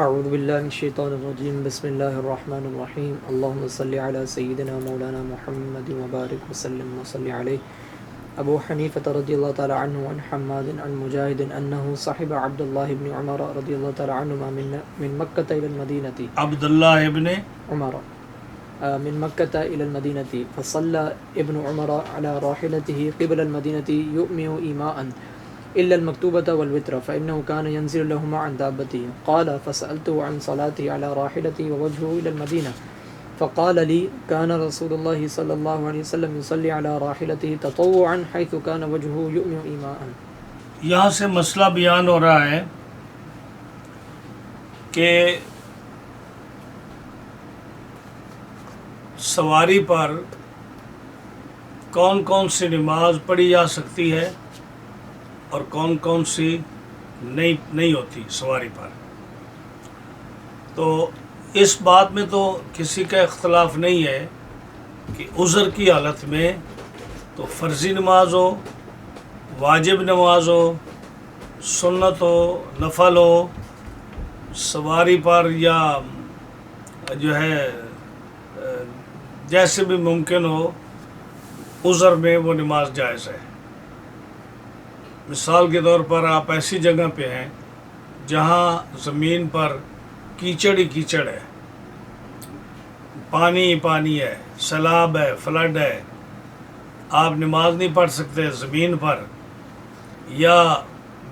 اعوذ باللہ من الشیطان الرجیم بسم اللہ الرحمن الرحیم اللہم صلی علی سیدنا مولانا محمد وبارک وسلم وصلی علیہ. ابو حنیفہ رضی اللہ تعالی عنہ عن حماد عن مجاہد انہ صحب عبداللہ بن عمر رضی اللہ تعالی عنہما من مکہ الى المدینہ. عبداللہ ابن عمر من مکہ الى المدینہ فصلى ابن عمر على راحلته قبل المدینہ یؤمع ایماء إلا المكتوبة والوتر فإنه كان ينزل لهما عن دابته. قال فسألته عن صلاته على راحلته ووجهه إلى المدينة فقال لي كان رسول الله صلى الله عليه وسلم يصلي على راحلته تطوعا حيث كان وجهه يؤمع إيماء. یہاں سے مسئلہ بیان ہو رہا ہے کہ سواری پر کون کون سی نماز پڑھی جا سکتی ہے اور کون کون سی نہیں ہوتی سواری پر. تو اس بات میں تو کسی کا اختلاف نہیں ہے کہ عذر کی حالت میں تو فرضی نماز ہو، واجب نماز ہو، سنت ہو، نفل ہو، سواری پر یا جو ہے جیسے بھی ممکن ہو عذر میں وہ نماز جائز ہے. مثال کے طور پر آپ ایسی جگہ پہ ہیں جہاں زمین پر کیچڑ ہی کیچڑ ہے، پانی ہی پانی ہے، سیلاب ہے، فلڈ ہے، آپ نماز نہیں پڑھ سکتے زمین پر، یا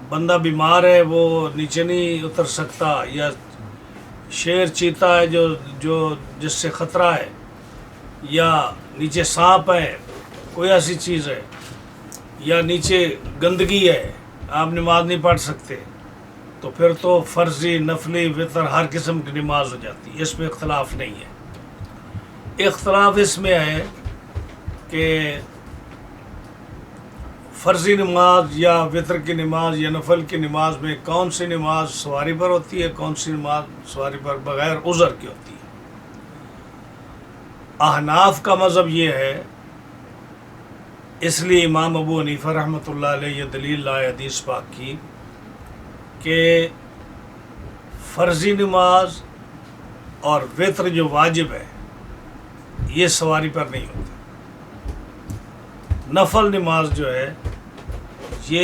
بندہ بیمار ہے وہ نیچے نہیں اتر سکتا، یا شیر چیتا ہے جو جس سے خطرہ ہے، یا نیچے سانپ ہے، کوئی ایسی چیز ہے، یا نیچے گندگی ہے، آپ نماز نہیں پڑھ سکتے، تو پھر تو فرضی، نفلی، وتر ہر قسم کی نماز ہو جاتی ہے. اس میں اختلاف نہیں ہے. اختلاف اس میں ہے کہ فرضی نماز یا وتر کی نماز یا نفل کی نماز میں کون سی نماز سواری پر ہوتی ہے، کون سی نماز سواری پر بغیر عذر کی ہوتی ہے. احناف کا مذہب یہ ہے، اس لیے امام ابو حنیفہ رحمۃ اللہ علیہ یہ دلیل لائے حدیث پاک کی کہ فرضی نماز اور وتر جو واجب ہے یہ سواری پر نہیں ہوتا. نفل نماز جو ہے یہ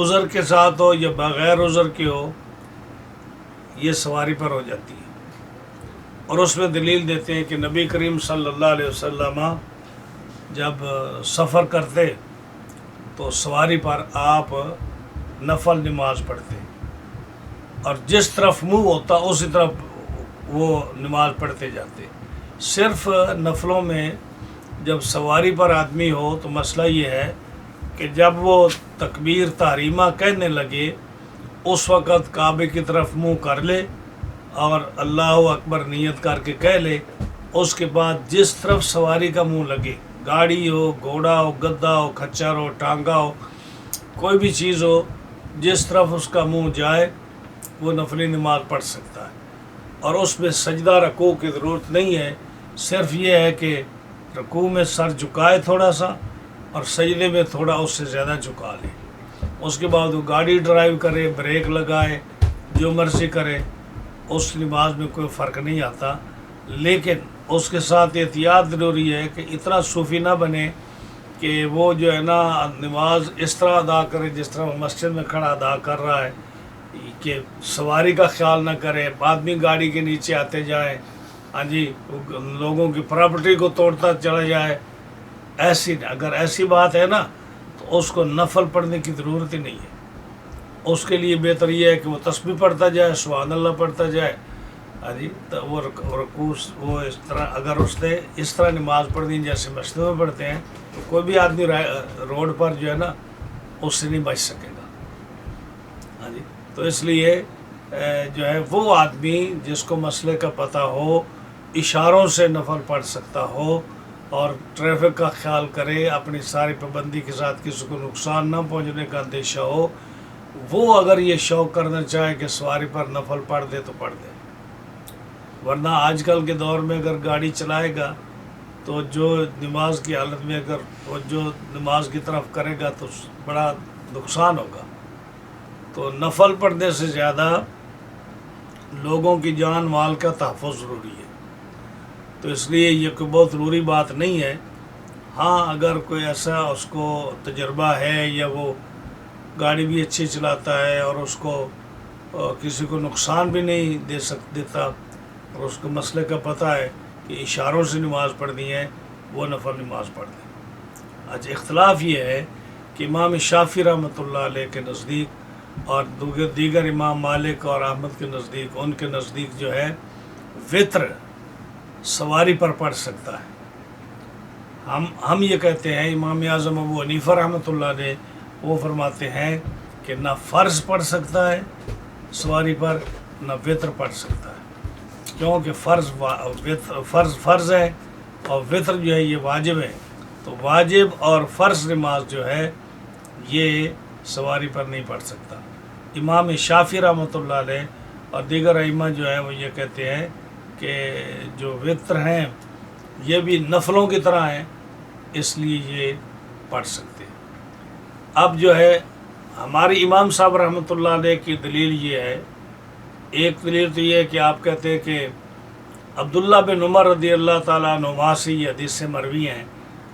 عذر کے ساتھ ہو یا بغیر عذر کے ہو یہ سواری پر ہو جاتی ہے. اور اس میں دلیل دیتے ہیں کہ نبی کریم صلی اللہ علیہ وسلم جب سفر کرتے تو سواری پر آپ نفل نماز پڑھتے اور جس طرف منہ ہوتا اسی طرف وہ نماز پڑھتے جاتے. صرف نفلوں میں جب سواری پر آدمی ہو تو مسئلہ یہ ہے کہ جب وہ تکبیر تحریمہ کہنے لگے اس وقت کعبے کی طرف منہ کر لے اور اللہ اکبر نیت کر کے کہہ لے. اس کے بعد جس طرف سواری کا منہ لگے، گاڑی ہو، گھوڑا ہو، گدھا ہو، کھچر ہو، ٹانگا ہو، کوئی بھی چیز ہو، جس طرف اس کا منہ جائے وہ نفلی نماز پڑھ سکتا ہے. اور اس میں سجدہ رکوع کی ضرورت نہیں ہے، صرف یہ ہے کہ رکوع میں سر جھکائے تھوڑا سا اور سجدے میں تھوڑا اس سے زیادہ جھکا لے. اس کے بعد وہ گاڑی ڈرائیو کرے، بریک لگائے، جو مرضی کرے، اس نماز میں کوئی فرق نہیں آتا. لیکن اس کے ساتھ احتیاط ضروری ہے کہ اتنا صوفی نہ بنے کہ وہ جو ہے نا نماز اس طرح ادا کرے جس طرح وہ مسجد میں کھڑا ادا کر رہا ہے، کہ سواری کا خیال نہ کرے، آدمی گاڑی کے نیچے آتے جائے، ہاں جی، لوگوں کی پراپرٹی کو توڑتا چلا جائے. ایسی اگر ایسی بات ہے نا تو اس کو نفل پڑھنے کی ضرورت ہی نہیں ہے. اس کے لیے بہتر یہ ہے کہ وہ تسبیح پڑھتا جائے، سبحان اللہ پڑھتا جائے. ہاں جی، تو وہ رکوع وہ اس طرح اگر اس نے اس طرح نماز پڑھنی جیسے مسجد میں پڑھتے ہیں، کوئی بھی آدمی روڈ پر جو ہے نا اس سے نہیں بچ سکے گا. ہاں جی، تو اس لیے جو ہے وہ آدمی جس کو مسئلے کا پتہ ہو، اشاروں سے نفل پڑھ سکتا ہو اور ٹریفک کا خیال کرے، اپنی ساری پابندی کے ساتھ کسی کو نقصان نہ پہنچنے کا اندیشہ ہو، وہ اگر یہ شوق کرنا چاہے کہ سواری پر نفل پڑھ دے تو پڑھ دے. ورنہ آج کل کے دور میں اگر گاڑی چلائے گا تو جو نماز کی حالت میں اگر وہ جو نماز کی طرف کرے گا تو بڑا نقصان ہوگا. تو نفل پڑھنے سے زیادہ لوگوں کی جان مال کا تحفظ ضروری ہے، تو اس لیے یہ کوئی بہت ضروری بات نہیں ہے۔ ہاں اگر کوئی ایسا اس کو تجربہ ہے یا وہ گاڑی بھی اچھی چلاتا ہے اور اس کو کسی کو نقصان بھی نہیں دیتا اور اس کو مسئلے کا پتہ ہے کہ اشاروں سے نماز پڑھنی ہے، وہ نفل نماز پڑھ لیں۔ آج اختلاف یہ ہے کہ امام شافعی رحمۃ اللہ علیہ کے نزدیک اور دیگر امام مالک اور احمد کے نزدیک، ان کے نزدیک جو ہے وطر سواری پر پڑھ سکتا ہے۔ ہم یہ کہتے ہیں، امام اعظم ابو حنیفہ رحمۃ اللہ علیہ وہ فرماتے ہیں کہ نہ فرض پڑھ سکتا ہے سواری پر، نہ وطر پڑھ سکتا ہے، کیونکہ فرض ہے اور وطر جو ہے یہ واجب ہے، تو واجب اور فرض نماز جو ہے یہ سواری پر نہیں پڑھ سکتا۔ امام شافعی رحمۃ اللہ علیہ اور دیگر ائمہ جو ہیں وہ یہ کہتے ہیں کہ جو وطر ہیں یہ بھی نفلوں کی طرح ہیں، اس لیے یہ پڑھ سکتے ہیں۔ اب جو ہے ہماری امام صاحب رحمۃ اللہ علیہ کی دلیل یہ ہے، ایک دلیل تو یہ ہے کہ آپ کہتے ہیں کہ عبداللہ بن عمر رضی اللہ تعالیٰ عنہما سے یہ حدیثیں مروی ہیں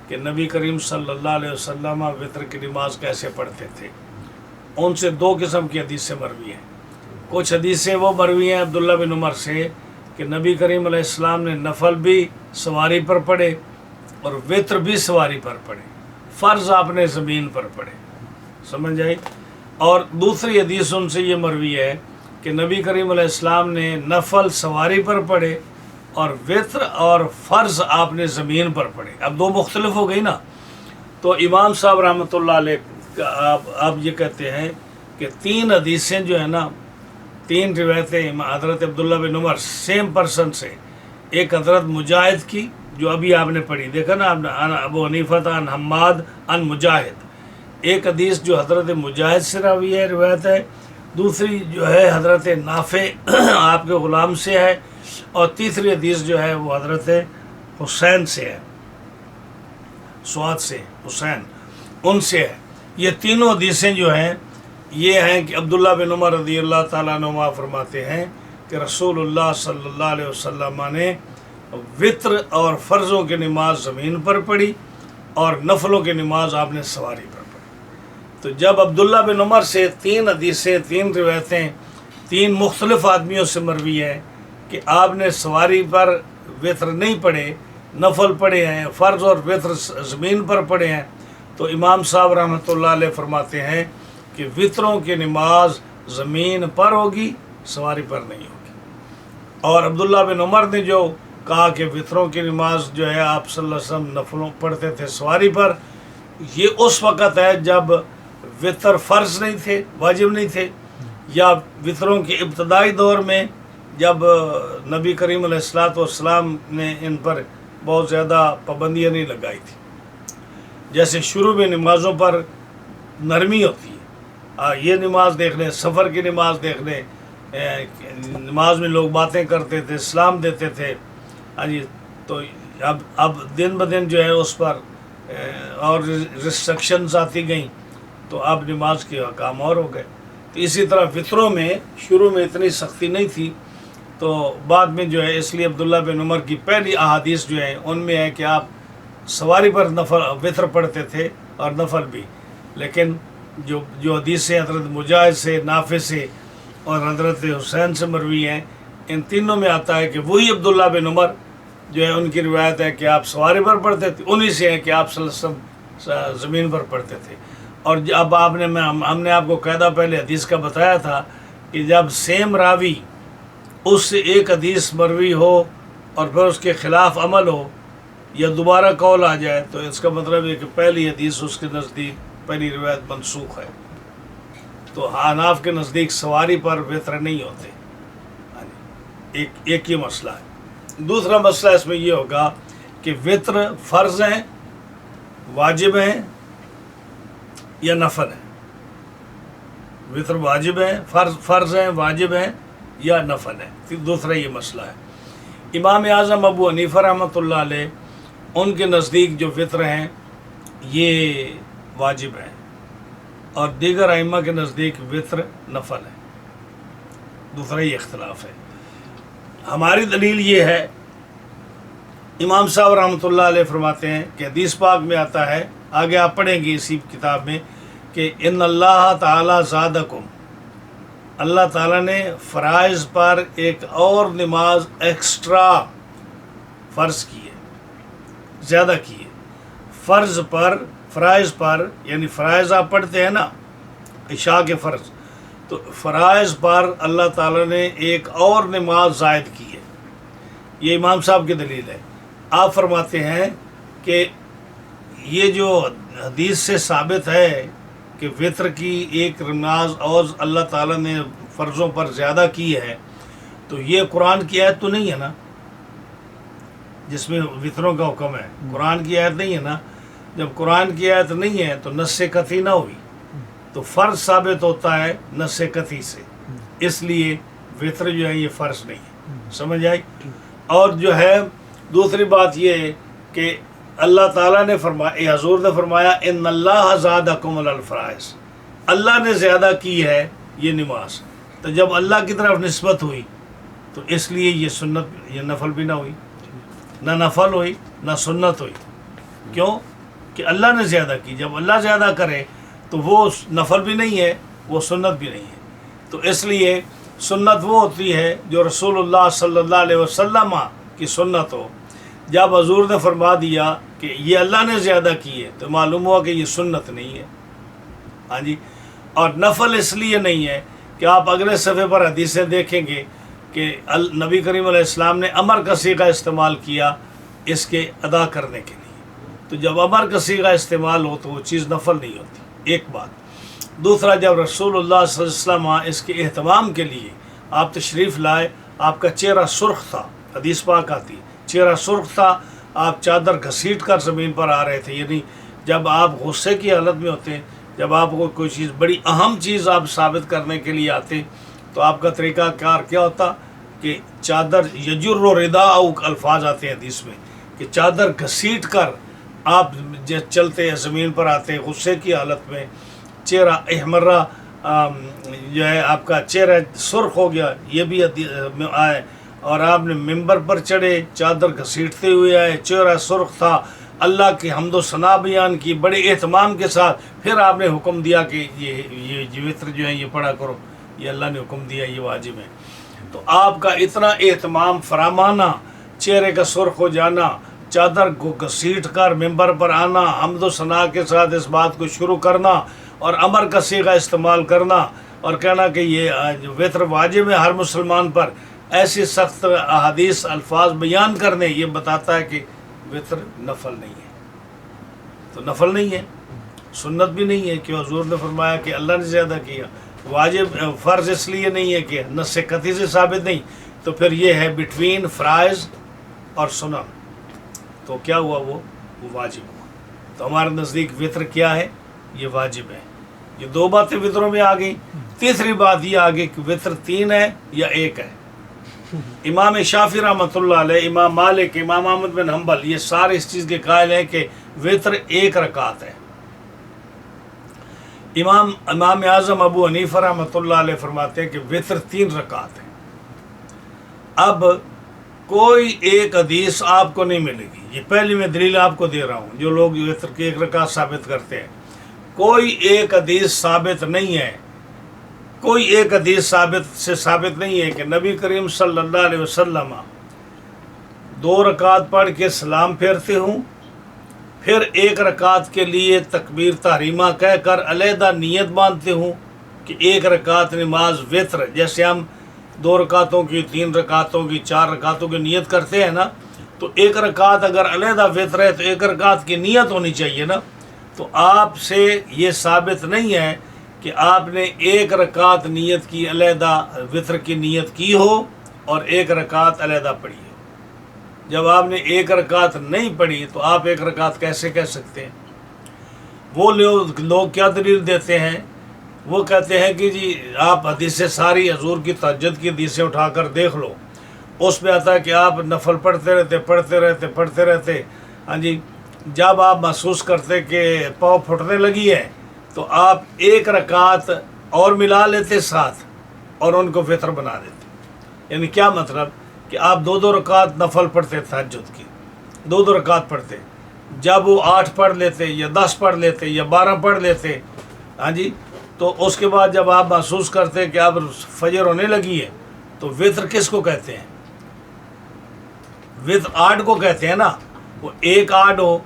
کہ نبی کریم صلی اللہ علیہ وسلم وطر کی نماز کیسے پڑھتے تھے۔ ان سے دو قسم کی حدیثیں مروی ہیں۔ کچھ حدیثیں وہ مروی ہیں عبداللہ بن عمر سے کہ نبی کریم علیہ السلام نے نفل بھی سواری پر پڑھے اور وطر بھی سواری پر پڑھے، فرض آپ نے زمین پر پڑھے، سمجھ آئی۔ اور دوسری حدیث ان سے یہ مروی ہے کہ نبی کریم علیہ السلام نے نفل سواری پر پڑھے اور وطر اور فرض آپ نے زمین پر پڑھے۔ اب دو مختلف ہو گئی نا، تو امام صاحب رحمۃ اللہ علیہ آپ یہ کہتے ہیں کہ تین حدیثیں جو ہیں نا، تین روایتیں حضرت عبداللہ بن عمر سیم پرسن سے، ایک حضرت مجاہد کی جو ابھی آپ نے پڑھی، دیکھا نا ابو حنیفہ عن حماد عن مجاہد، ایک حدیث جو حضرت مجاہد سے راوی ہے روایت ہے، دوسری جو ہے حضرت نافع آپ کے غلام سے ہے، اور تیسری حدیث جو ہے وہ حضرت حسین سے ہے، سعد سے حسین ان سے ہے۔ یہ تینوں حدیثیں جو ہیں یہ ہیں کہ عبداللہ بن عمر رضی اللہ تعالیٰ عنہ فرماتے ہیں کہ رسول اللہ صلی اللہ علیہ وسلم نے وطر اور فرضوں کی نماز زمین پر پڑھی اور نفلوں کی نماز آپ نے سواری پر پڑھی۔ تو جب عبداللہ بن عمر سے تین حدیثیں، تین روایتیں، تین مختلف آدمیوں سے مروی ہے کہ آپ نے سواری پر وطر نہیں پڑھے، نفل پڑھے ہیں، فرض اور وطر زمین پر پڑھے ہیں، تو امام صاحب رحمۃ اللہ علیہ فرماتے ہیں کہ وطروں کی نماز زمین پر ہوگی، سواری پر نہیں ہوگی۔ اور عبداللہ بن عمر نے جو کہا کہ وطروں کی نماز جو ہے آپ صلی اللہ علیہ وسلم نفلوں پڑھتے تھے سواری پر، یہ اس وقت ہے جب وطر فرض نہیں تھے، واجب نہیں تھے، یا وطروں کے ابتدائی دور میں جب نبی کریم علیہ الصلوۃ والسلام نے ان پر بہت زیادہ پابندیاں نہیں لگائی تھی۔ جیسے شروع میں نمازوں پر نرمی ہوتی ہے، یہ نماز دیکھ لیں، سفر کی نماز دیکھ لیں، نماز میں لوگ باتیں کرتے تھے، سلام دیتے تھے، تو اب دن بدن جو ہے اس پر اور ریسٹرکشنز آتی گئیں، تو اب نماز کے احکام اور ہو گئے۔ تو اسی طرح فطروں میں شروع میں اتنی سختی نہیں تھی، تو بعد میں جو ہے اس لیے عبداللہ بن عمر کی پہلی احادیث جو ہیں ان میں ہے کہ آپ سواری پر نفل وطر پڑھتے تھے اور نفل بھی، لیکن جو حدیثیں حضرت مجاہد سے، نافع سے اور حضرت حسین سے مروی ہیں، ان تینوں میں آتا ہے کہ وہی عبداللہ بن عمر جو ہے ان کی روایت ہے کہ آپ سواری پر پڑھتے تھے، انہی سے ہے کہ آپ صلی اللہ علیہ وسلم زمین پر پڑھتے تھے۔ اور اب ہم نے آپ کو قاعدہ پہلے حدیث کا بتایا تھا کہ جب سیم راوی اس سے ایک حدیث مروی ہو اور پھر اس کے خلاف عمل ہو یا دوبارہ قول آ جائے، تو اس کا مطلب ہے کہ پہلی حدیث اس کے نزدیک، پہلی روایت منسوخ ہے۔ تو حناف کے نزدیک سواری پر وطر نہیں ہوتے۔ ایک یہ مسئلہ ہے۔ دوسرا مسئلہ اس میں یہ ہوگا کہ وطر فرض ہیں، واجب ہیں یا نفل ہیں۔ وطر واجب ہیں، فرض ہیں، واجب ہیں یا نفل ہیں۔ دوسرا یہ مسئلہ ہے۔ امام اعظم ابو حنیفہ رحمۃ اللہ علیہ ان کے نزدیک جو وطر ہیں یہ واجب ہیں، اور دیگر ائمہ کے نزدیک وطر نفل ہے۔ دوسرا یہ اختلاف ہے۔ ہماری دلیل یہ ہے، امام صاحب رحمۃ اللہ علیہ فرماتے ہیں کہ حدیث پاک میں آتا ہے، آگے آپ پڑھیں گے اسی کتاب میں، کہ ان اللہ تعالیٰ زادکم، اللہ تعالیٰ نے فرائض پر ایک اور نماز ایکسٹرا فرض کی ہے، زیادہ کی ہے۔ فرائض پر یعنی فرائض آپ پڑھتے ہیں نا، عشاء کے فرض، تو فرائض پر اللہ تعالیٰ نے ایک اور نماز زائد کی ہے۔ یہ امام صاحب کی دلیل ہے۔ آپ فرماتے ہیں کہ یہ جو حدیث سے ثابت ہے کہ وطر کی ایک نماز اور اللہ تعالیٰ نے فرضوں پر زیادہ کی ہے، تو یہ قرآن کی آیت تو نہیں ہے نا جس میں وطروں کا حکم ہے؟ قرآن کی آیت نہیں ہے نا۔ جب قرآن کی آیت نہیں ہے تو نص قطعی نہ ہوئی، تو فرض ثابت ہوتا ہے نص قطعی سے، اس لیے وطر جو ہے یہ فرض نہیں ہے۔ سمجھ آئی؟ اور جو ہے دوسری بات یہ ہے کہ اللہ تعالیٰ نے فرمایا، حضور نے فرمایا ان اللہ زادکم علی الفرائض، اللہ نے زیادہ کی ہے یہ نماز، تو جب اللہ کی طرف نسبت ہوئی تو اس لیے یہ سنت، یہ نفل بھی نہ ہوئی، نہ نفل ہوئی نہ سنت ہوئی۔ کیوں؟ کہ اللہ نے زیادہ کی۔ جب اللہ زیادہ کرے تو وہ نفل بھی نہیں ہے، وہ سنت بھی نہیں ہے۔ تو اس لیے سنت وہ ہوتی ہے جو رسول اللہ صلی اللہ علیہ وسلم کی سنت ہو۔ جب حضور نے فرما دیا کہ یہ اللہ نے زیادہ کی ہے تو معلوم ہوا کہ یہ سنت نہیں ہے۔ ہاں جی۔ اور نفل اس لیے نہیں ہے کہ آپ اگلے صفحے پر حدیثیں دیکھیں گے کہ نبی کریم علیہ السلام نے امر کا صیغہ استعمال کیا اس کے ادا کرنے کے لیے۔ تو جب امر کا صیغہ استعمال ہو تو وہ چیز نفل نہیں ہوتی، ایک بات۔ دوسرا، جب رسول اللہ صلی اللہ علیہ وسلم اس کے اہتمام کے لیے آپ تشریف لائے، آپ کا چہرہ سرخ تھا، حدیث پاک آتی، چہرہ سرخ تھا، آپ چادر گھسیٹ کر زمین پر آ رہے تھے، یعنی جب آپ غصے کی حالت میں ہوتے ہیں، جب آپ کو کوئی چیز، بڑی اہم چیز آپ ثابت کرنے کے لیے آتے، تو آپ کا طریقہ کار کیا ہوتا کہ چادر یجر و ردا الفاظ آتے ہیں حدیث میں، کہ چادر گھسیٹ کر آپ چلتے زمین پر آتے غصے کی حالت میں، چہرہ احمرہ، جو ہے آپ کا چہرہ سرخ ہو گیا، یہ بھی آئے، اور آپ نے ممبر پر چڑھے، چادر گھسیٹتے ہوئے آئے، چہرہ سرخ تھا، اللہ کی حمد و ثنا بیان کی بڑے اہتمام کے ساتھ، پھر آپ نے حکم دیا کہ یہ وطر جو ہے یہ پڑھا کرو، یہ اللہ نے حکم دیا، یہ واجب ہے۔ تو آپ کا اتنا اہتمام فرمانا، چہرے کا سرخ ہو جانا، چادر کو گھسیٹ کر ممبر پر آنا، حمد و ثنا کے ساتھ اس بات کو شروع کرنا اور امر کا صیغہ استعمال کرنا اور کہنا کہ یہ وطر واجب ہے ہر مسلمان پر، ایسی سخت احادیث الفاظ بیان کرنے، یہ بتاتا ہے کہ وطر نفل نہیں ہے۔ تو نفل نہیں ہے، سنت بھی نہیں ہے، کہ حضور نے فرمایا کہ اللہ نے زیادہ کیا۔ واجب فرض اس لیے نہیں ہے کہ نص قطعی سے ثابت نہیں، تو پھر یہ ہے بٹوین فرائض اور سنن، تو کیا ہوا؟ وہ واجب ہوا۔ تو ہمارے نزدیک وطر کیا ہے؟ یہ واجب ہے۔ یہ دو باتیں وطروں میں آ گئی۔ تیسری بات یہ آ گئی کہ وطر 3 ہے یا 1 ہے۔ امام شافعی رحمۃ اللہ علیہ، امام مالک، امام احمد بن حنبل، یہ سارے اس چیز کے قائل ہیں کہ وطر 1 رکعت ہے۔ امام اعظم ابو حنیفہ رحمۃ اللہ علیہ فرماتے ہیں کہ وطر 3 رکعت ہے۔ اب کوئی ایک حدیث آپ کو نہیں ملے گی، یہ پہلی میں دلیل آپ کو دے رہا ہوں، جو لوگ وطر کی 1 رکعت ثابت کرتے ہیں، کوئی ایک حدیث ثابت نہیں ہے، کوئی ایک حدیث ثابت نہیں ہے کہ نبی کریم صلی اللہ علیہ وسلم 2 رکعت پڑھ کے سلام پھیرتے ہوں، پھر 1 رکعت کے لیے تکبیر تحریمہ کہہ کر علیحدہ نیت باندھتے ہوں کہ 1 رکعت نماز وطر، جیسے ہم 2 رکعتوں کی، 3 رکعتوں کی، 4 رکعتوں کی نیت کرتے ہیں نا، تو 1 رکعت اگر علیحدہ وطر ہے تو 1 رکعت کی نیت ہونی چاہیے نا۔ تو آپ سے یہ ثابت نہیں ہے کہ آپ نے 1 رکعت نیت کی، علیحدہ وطر کی نیت کی ہو اور 1 رکعت علیحدہ پڑھی ہو۔ جب آپ نے 1 رکعت نہیں پڑھی تو آپ 1 رکعت کیسے کہہ سکتے ہیں؟ وہ لوگ کیا دلیل دیتے ہیں؟ وہ کہتے ہیں کہ جی آپ حدیثیں ساری حضور کی تہجد کی حدیثیں اٹھا کر دیکھ لو، اس میں آتا ہے کہ آپ نفل پڑھتے رہتے، ہاں جی، جب آپ محسوس کرتے کہ پاؤں پھٹنے لگی ہے تو آپ 1 رکعت اور ملا لیتے ساتھ اور ان کو وطر بنا دیتے۔ یعنی کیا مطلب کہ آپ 2 رکعت نفل پڑھتے تہجد کی، 2 رکعت پڑھتے، جب وہ 8 پڑھ لیتے یا 10 پڑھ لیتے یا 12 پڑھ لیتے، ہاں جی، تو اس کے بعد جب آپ محسوس کرتے کہ اب فجر ہونے لگی ہے، تو وطر کس کو کہتے ہیں؟ وطر آڈ کو کہتے ہیں نا، وہ 1 آڈ ہو،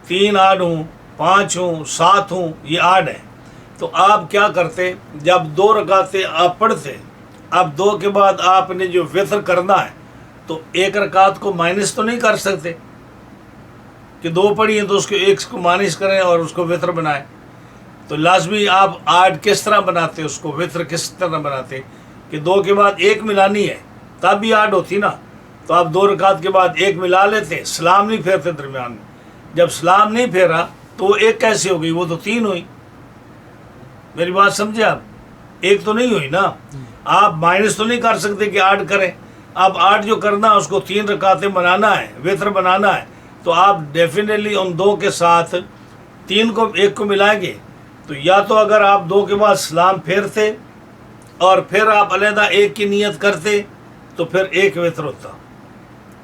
3 آڈ ہوں، 5 ہوں، 7 ہوں، یہ آڈ ہے۔ تو آپ کیا کرتے، جب 2 رکعتیں آپ پڑھتے، اب 2 کے بعد آپ نے جو وطر کرنا ہے تو 1 رکعت کو مائنس تو نہیں کر سکتے کہ 2 پڑھی ہیں تو اس کو 1 کو مائنس کریں اور اس کو وطر بنائیں، تو لازمی آپ آڈ کس طرح بناتے، اس کو وطر کس طرح بناتے کہ 2 کے بعد 1 ملانی ہے، تب بھی آڈ ہوتی نا، تو آپ 2 رکعت کے بعد 1 ملا لیتے، سلام نہیں پھیرتے درمیان میں، جب سلام نہیں پھیرا تو وہ 1 کیسے ہو گئی، وہ تو 3 ہوئی۔ میری بات سمجھے آپ، 1 تو نہیں ہوئی نا، آپ مائنس تو نہیں کر سکتے کہ 8 کریں، اب 8 جو کرنا ہے اس کو 3 رکعتیں بنانا ہے، وطر بنانا ہے، تو آپ ڈیفینیٹلی ان 2 کے ساتھ 3 کو 1 کو ملائیں گے، تو یا تو اگر آپ 2 کے بعد سلام پھیرتے اور پھر آپ علیحدہ 1 کی نیت کرتے تو پھر 1 وطر ہوتا۔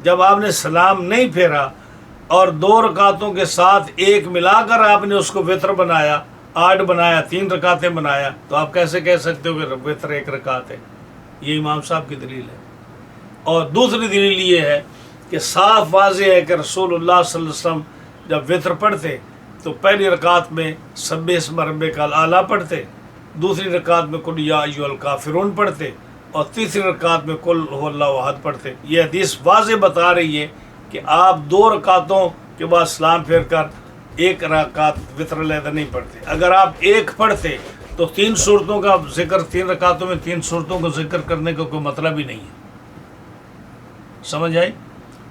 جب آپ نے سلام نہیں پھیرا اور 2 رکعتوں کے ساتھ 1 ملا کر آپ نے اس کو وطر بنایا، 8 بنایا، 3 رکعتیں بنایا، تو آپ کیسے کہہ سکتے ہو کہ وطر 1 رکعت ہے؟ یہ امام صاحب کی دلیل ہے۔ اور دوسری دلیل یہ ہے کہ صاف واضح ہے کہ رسول اللہ صلی اللہ علیہ وسلم جب وطر پڑھتے تو پہلی رکعت میں سبح اسم ربک الاعلیٰ پڑھتے، دوسری رکعت میں قل یا ایھا الکافرون پڑھتے، اور تیسری رکعت میں قل ھو اللہ احد پڑھتے۔ یہ حدیث واضح بتا رہی ہے کہ آپ 2 رکعتوں کے بعد سلام پھیر کر 1 رکعت وطر علیحدہ نہیں پڑھتے۔ اگر آپ 1 پڑھتے تو 3 صورتوں کا ذکر، 3 رکعتوں میں 3 صورتوں کا ذکر کرنے کا کوئی مطلب ہی نہیں ہے۔ سمجھ آئی؟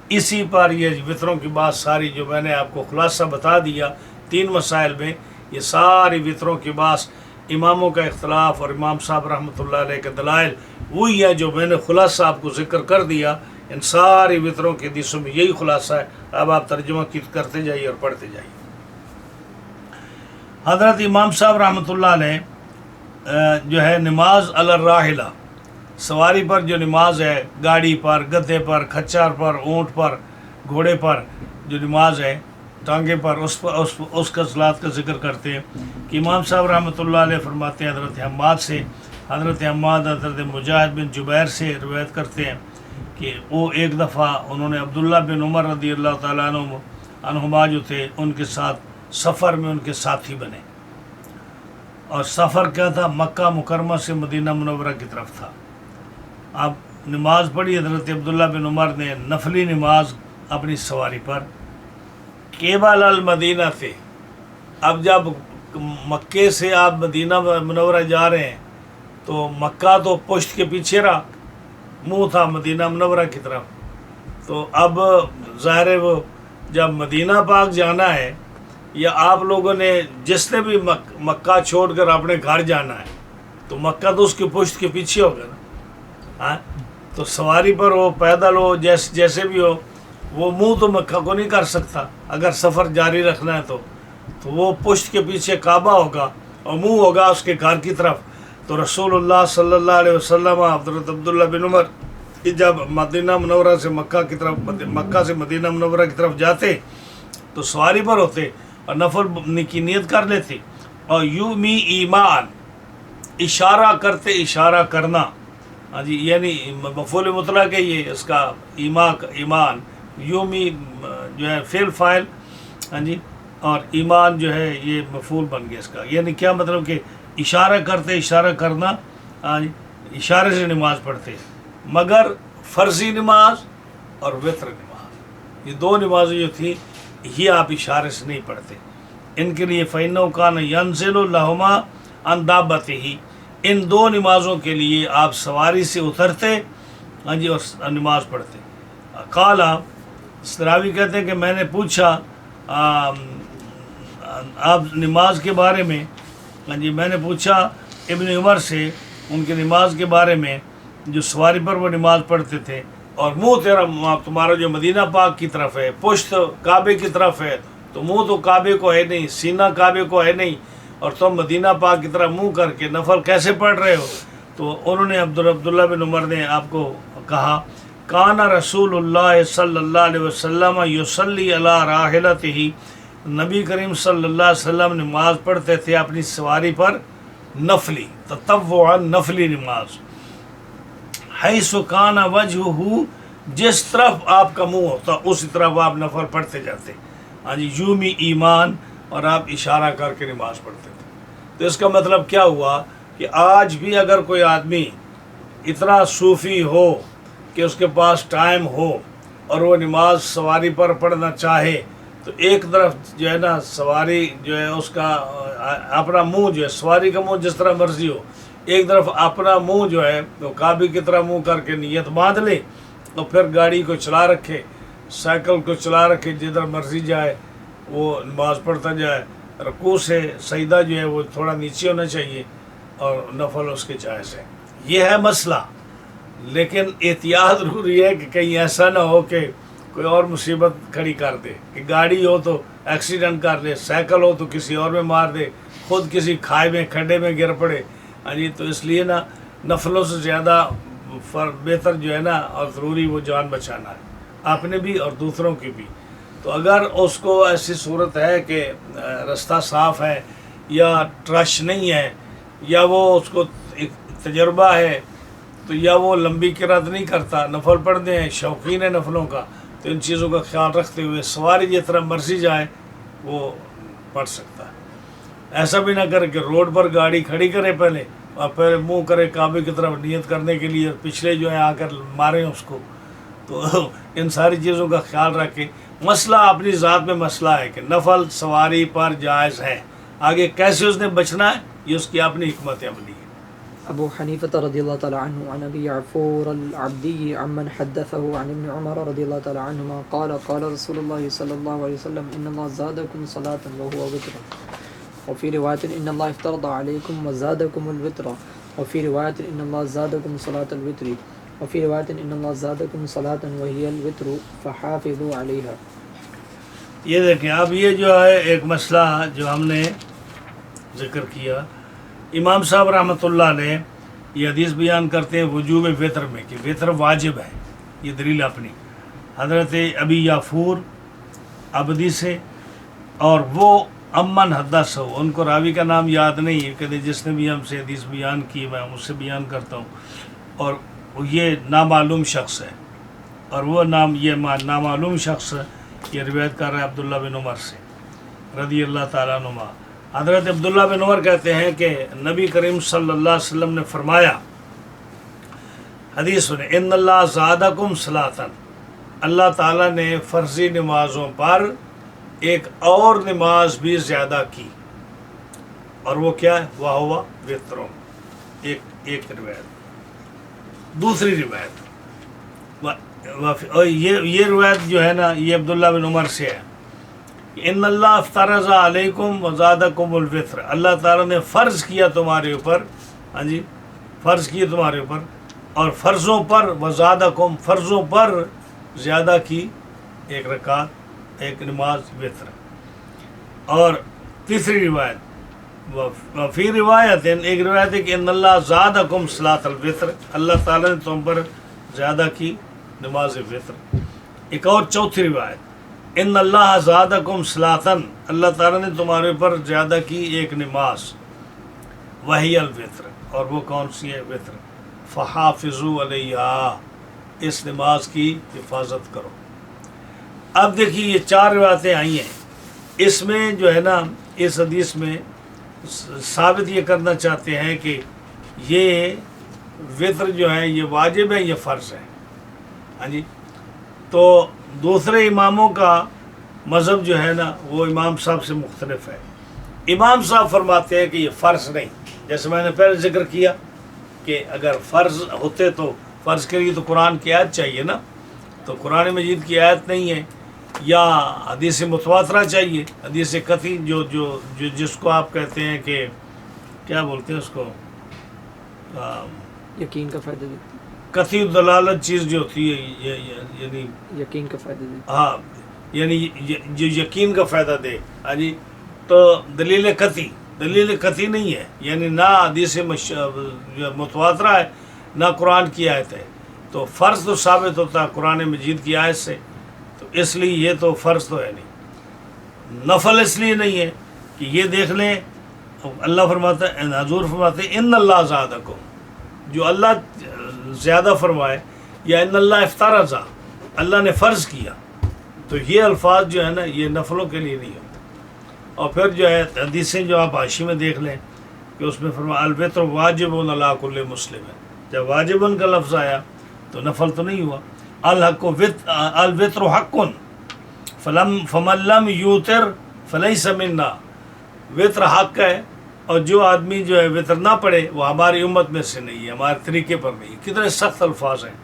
اسی پر یہ وطروں کی بات ساری جو میں نے آپ کو خلاصہ بتا دیا 3 مسائل میں، یہ ساری وطروں کی بات، اماموں کا اختلاف اور امام صاحب رحمۃ اللہ علیہ کے دلائل وہی ہے جو میں نے خلاصہ آپ کو ذکر کر دیا۔ ان ساری وطروں کے حدیثوں میں یہی خلاصہ ہے۔ اب آپ ترجمہ کرتے جائیے اور پڑھتے جائیے۔ حضرت امام صاحب رحمۃ اللہ علیہ جو ہے نماز علی الراحلہ، سواری پر جو نماز ہے، گاڑی پر، گدھے پر، کھچر پر، اونٹ پر، گھوڑے پر جو نماز ہے، ٹانگے پر، اس کا صلاۃ کا ذکر کرتے ہیں کہ امام صاحب رحمۃ اللہ علیہ فرماتے ہیں حضرت حماد سے، حضرت حماد حضرت مجاہد بن جبیر سے روایت کرتے ہیں کہ وہ ایک دفعہ انہوں نے عبداللہ بن عمر رضی اللہ تعالیٰ عنہما جو تھے ان کے ساتھ سفر میں ان کے ساتھی بنے، اور سفر کیا تھا، مکہ مکرمہ سے مدینہ منورہ کی طرف تھا۔ اب نماز پڑھی حضرت عبداللہ بن عمر نے نفلی نماز اپنی سواری پر، قبل المدینہ تھے۔ اب جب مکے سے آپ مدینہ منورہ جا رہے ہیں تو مکہ تو پشت کے پیچھے رہا، منہ تھا مدینہ منورہ کی طرف، تو اب ظاہر ہے وہ جب مدینہ پاک جانا ہے یا آپ لوگوں نے جس نے بھی مکہ چھوڑ کر اپنے گھر جانا ہے تو مکہ تو اس کے پشت کے پیچھے ہوگا نا، ہاں، تو سواری پر ہو، پیدل ہو، جیسے بھی ہو، وہ منہ تو مکہ کو نہیں کر سکتا اگر سفر جاری رکھنا ہے تو وہ پشت کے پیچھے کعبہ ہوگا اور منہ ہوگا اس کے گھر کی طرف۔ تو رسول اللہ صلی اللہ علیہ وسلم حضرت عبداللہ بن عمر جب مدینہ منورہ سے مکہ سے مدینہ منورہ کی طرف جاتے تو سواری پر ہوتے اور نفل کی نیت کر لیتے، اور یومی ایمان، اشارہ کرتے، اشارہ کرنا، ہاں جی، یعنی مفعول مطلق ہے یہ اس کا، ایمان یومی جو ہے فعل فاعل، ہاں جی، اور ایمان جو ہے یہ مفعول بن گیا اس کا، یعنی کیا مطلب کہ اشارہ کرتے، اشارہ کرنا، ہاں جی، اشارے سے نماز پڑھتے، مگر فرضی نماز اور وتر نماز، یہ 2 نمازیں جو تھیں یہ آپ اشارے سے نہیں پڑھتے۔ ان کے لیے فَإِنَّهُ كَانَ يَنزِلُ لَهُمَا عَنْ دَابَّتِهِ، ان 2 نمازوں کے لیے آپ سواری سے اترتے، ہاں جی، اور نماز پڑھتے۔ قال سراوی کہتے ہیں کہ میں نے پوچھا آپ نماز کے بارے میں، ہاں جی، میں نے پوچھا ابن عمر سے ان کی نماز کے بارے میں جو سواری پر وہ نماز پڑھتے تھے، اور منہ تمہارا جو مدینہ پاک کی طرف ہے، پشت کعبے کی طرف ہے، تو منہ تو کعبے کو ہے نہیں، سینہ کعبے کو ہے نہیں، اور تم مدینہ پاک کی طرف منہ کر کے نفل کیسے پڑھ رہے ہو؟ تو انہوں نے عبداللہ بن عمر نے آپ کو کہا کان رسول اللہ صلی اللہ علیہ وسلم یصلی علی راحلتہ، نبی کریم صلی اللہ علیہ وسلم نماز پڑھتے تھے اپنی سواری پر، نفلی تطوعا، نفلی نماز، حیث کان وجہہ، جس طرف آپ کا منہ ہوتا اسی طرف آپ نفل پڑھتے جاتے، ہاں جی، یومی ایمان، اور آپ اشارہ کر کے نماز پڑھتے تھے۔ تو اس کا مطلب کیا ہوا کہ آج بھی اگر کوئی آدمی اتنا صوفی ہو کہ اس کے پاس ٹائم ہو اور وہ نماز سواری پر پڑھنا چاہے، تو ایک طرف جو ہے نا سواری جو ہے اس کا اپنا منہ جو ہے، سواری کا منہ جس طرح مرضی ہو، ایک طرف اپنا منہ جو ہے وہ کعبے کی طرح منہ کر کے نیت باندھ لے، اور پھر گاڑی کو چلا رکھے، سائیکل کو چلا رکھے، جدھر مرضی جائے وہ نماز پڑھتا جائے، رکوع سے سجدہ جو ہے وہ تھوڑا نیچے ہونا چاہیے، اور نفل اس کے جائز ہے۔ یہ ہے مسئلہ، لیکن احتیاط ضروری ہے کہ کہیں ایسا نہ ہو کہ کوئی اور مصیبت کھڑی کر دے، کہ گاڑی ہو تو ایکسیڈنٹ کر لے، سائیکل ہو تو کسی اور میں مار دے، خود کسی کھائے میں کھڈے میں گر پڑے، ہاں جی۔ تو اس لیے نا نفلوں سے زیادہ بہتر جو ہے نا اور ضروری وہ جان بچانا ہے، اپنے بھی اور دوسروں کی بھی۔ تو اگر اس کو ایسی صورت ہے کہ رستہ صاف ہے یا ٹرش نہیں ہے، یا وہ اس کو ایک تجربہ ہے، تو یا وہ لمبی قرات نہیں کرتا، نفل پڑھتے ہیں، شوقین ہے نفلوں کا، تو ان چیزوں کا خیال رکھتے ہوئے سواری جس طرح مرضی جائے وہ پڑھ سکتا ہے۔ ایسا بھی نہ کرے کہ روڈ پر گاڑی کھڑی کرے پہلے، اور پھر منہ کرے کعبے کی طرف نیت کرنے کے لیے، پچھلے جو ہیں آ کر ماریں اس کو۔ تو ان ساری چیزوں کا خیال رکھے۔ مسئلہ اپنی ذات میں مسئلہ ہے کہ نفل سواری پر جائز ہے، آگے کیسے اس نے بچنا ہے یہ اس کی اپنی حکمت عملی ہے۔ ابو حنیفة رضی اللہ تعالی عنہ عن ابی عفور العبدی عمن حدثه عن ابن عمر رضی اللہ تعالی عنہما قال قال رسول اللہ صلی اللہ علیہ وسلم ان اللہ زادکم صلاة وهو وتر وفي رواية ان اللہ افترض علیکم وزادکم الوتر وفي رواية ان اللہ زادکم صلاة الوتر وفي رواية ان اللہ زادکم صلاة وهي الوتر فحافظوا علیها۔ یہ دیکھیں اب یہ جو ہے ایک مسئلہ جو ہم نے ذکر کیا، امام صاحب رحمۃ اللہ علیہ یہ حدیث بیان کرتے ہیں وجوب وطر میں کہ وطر واجب ہے، یہ دلیل اپنی حضرت ابی یافور عبدی سے، اور وہ امن حدث ہو، ان کو راوی کا نام یاد نہیں ہے، کہتے جس نے بھی ہم سے حدیث بیان کی میں اس سے بیان کرتا ہوں، اور یہ نامعلوم شخص ہے، اور وہ نامعلوم شخص یہ روایت کر رہا ہے عبداللہ بن عمر سے رضی اللہ تعالیٰ عنہما۔ حضرت عبداللہ بن عمر کہتے ہیں کہ نبی کریم صلی اللہ علیہ وسلم نے فرمایا، حدیث سنیں، ان اللہ زادکم صلاۃً، اللہ تعالیٰ نے فرضی نمازوں پر ایک اور نماز بھی زیادہ کی، اور وہ کیا ہے؟ وہو وتر، ایک روایت۔ دوسری روایت یہ روایت جو ہے نا یہ عبداللہ بن عمر سے ہے، ان اللہ افترض علیکم وزادکم الوتر، اللہ تعالیٰ نے فرض کیا تمہارے اوپر، ہاں جی، فرض کیے تمہارے اوپر، اور فرضوں پر وزادکم، فرضوں پر زیادہ کی ایک رکعت، ایک نماز وتر۔ اور تیسری روایت فی روایت، ایک روایت ہے کہ ان اللہ زادکم صلاۃ الوتر، اللہ تعالیٰ نے تم پر زیادہ کی نماز وتر۔ ایک اور چوتھی روایت، ان اللہ زادکم صلاۃً، اللہ تعالیٰ نے تمہارے پر زیادہ کی ایک نماز، وہی الوتر، اور وہ کون سی ہے؟ وتر، فحافظوا علیہا، اس نماز کی حفاظت کرو۔ اب دیکھیے یہ چار روایتیں آئی ہیں، اس میں جو ہے نا اس حدیث میں ثابت یہ کرنا چاہتے ہیں کہ یہ وتر جو ہے یہ واجب ہے، یہ فرض ہے، ہاں جی۔ تو دوسرے اماموں کا مذہب جو ہے نا وہ امام صاحب سے مختلف ہے۔ امام صاحب فرماتے ہیں کہ یہ فرض نہیں، جیسے میں نے پہلے ذکر کیا کہ اگر فرض ہوتے تو فرض کے لیے تو قرآن کی آیت چاہیے نا، تو قرآن مجید کی آیت نہیں ہے، یا حدیث متواترہ چاہیے، حدیث قطعی جو جس کو آپ کہتے ہیں کہ کیا بولتے ہیں اس کو، یقین کا فائدہ دیتی، قطعی دلالت چیز جو ہوتی ہے، یعنی یقین کا فائدہ دیتی، ہاں، یعنی جو یقین کا فائدہ دے، ہاں جی۔ تو دلیل قطعی نہیں ہے، یعنی نہ حدیث متواترہ ہے نہ قرآن کی آیت ہے، تو فرض تو ثابت ہوتا ہے قرآن مجید کی آیت سے، تو اس لیے یہ تو فرض تو ہے نہیں۔ نفل اس لیے نہیں ہے کہ یہ دیکھ لیں اللہ فرماتا ہے، حضور فرماتے ہیں ان اللہ زادکم، جو اللہ زیادہ فرمائے، یا ان اللہ افطرض، اللہ نے فرض کیا، تو یہ الفاظ جو ہے نا یہ نفلوں کے لیے نہیں ہوتے۔ اور پھر جو ہے حدیثیں جو آپ حاشی میں دیکھ لیں کہ اس میں فرمایا الوتر واجب علی کل مسلم ہے، جب واجبن کا لفظ آیا تو نفل تو نہیں ہوا۔ الوتر حق فمن لم یوتر فلیس منا، وطر حق ہے، اور جو آدمی جو ہے وطر نہ پڑھے وہ ہماری امت میں سے نہیں ہے، ہمارے طریقے پر نہیں ہے۔ کتنے سخت الفاظ ہیں،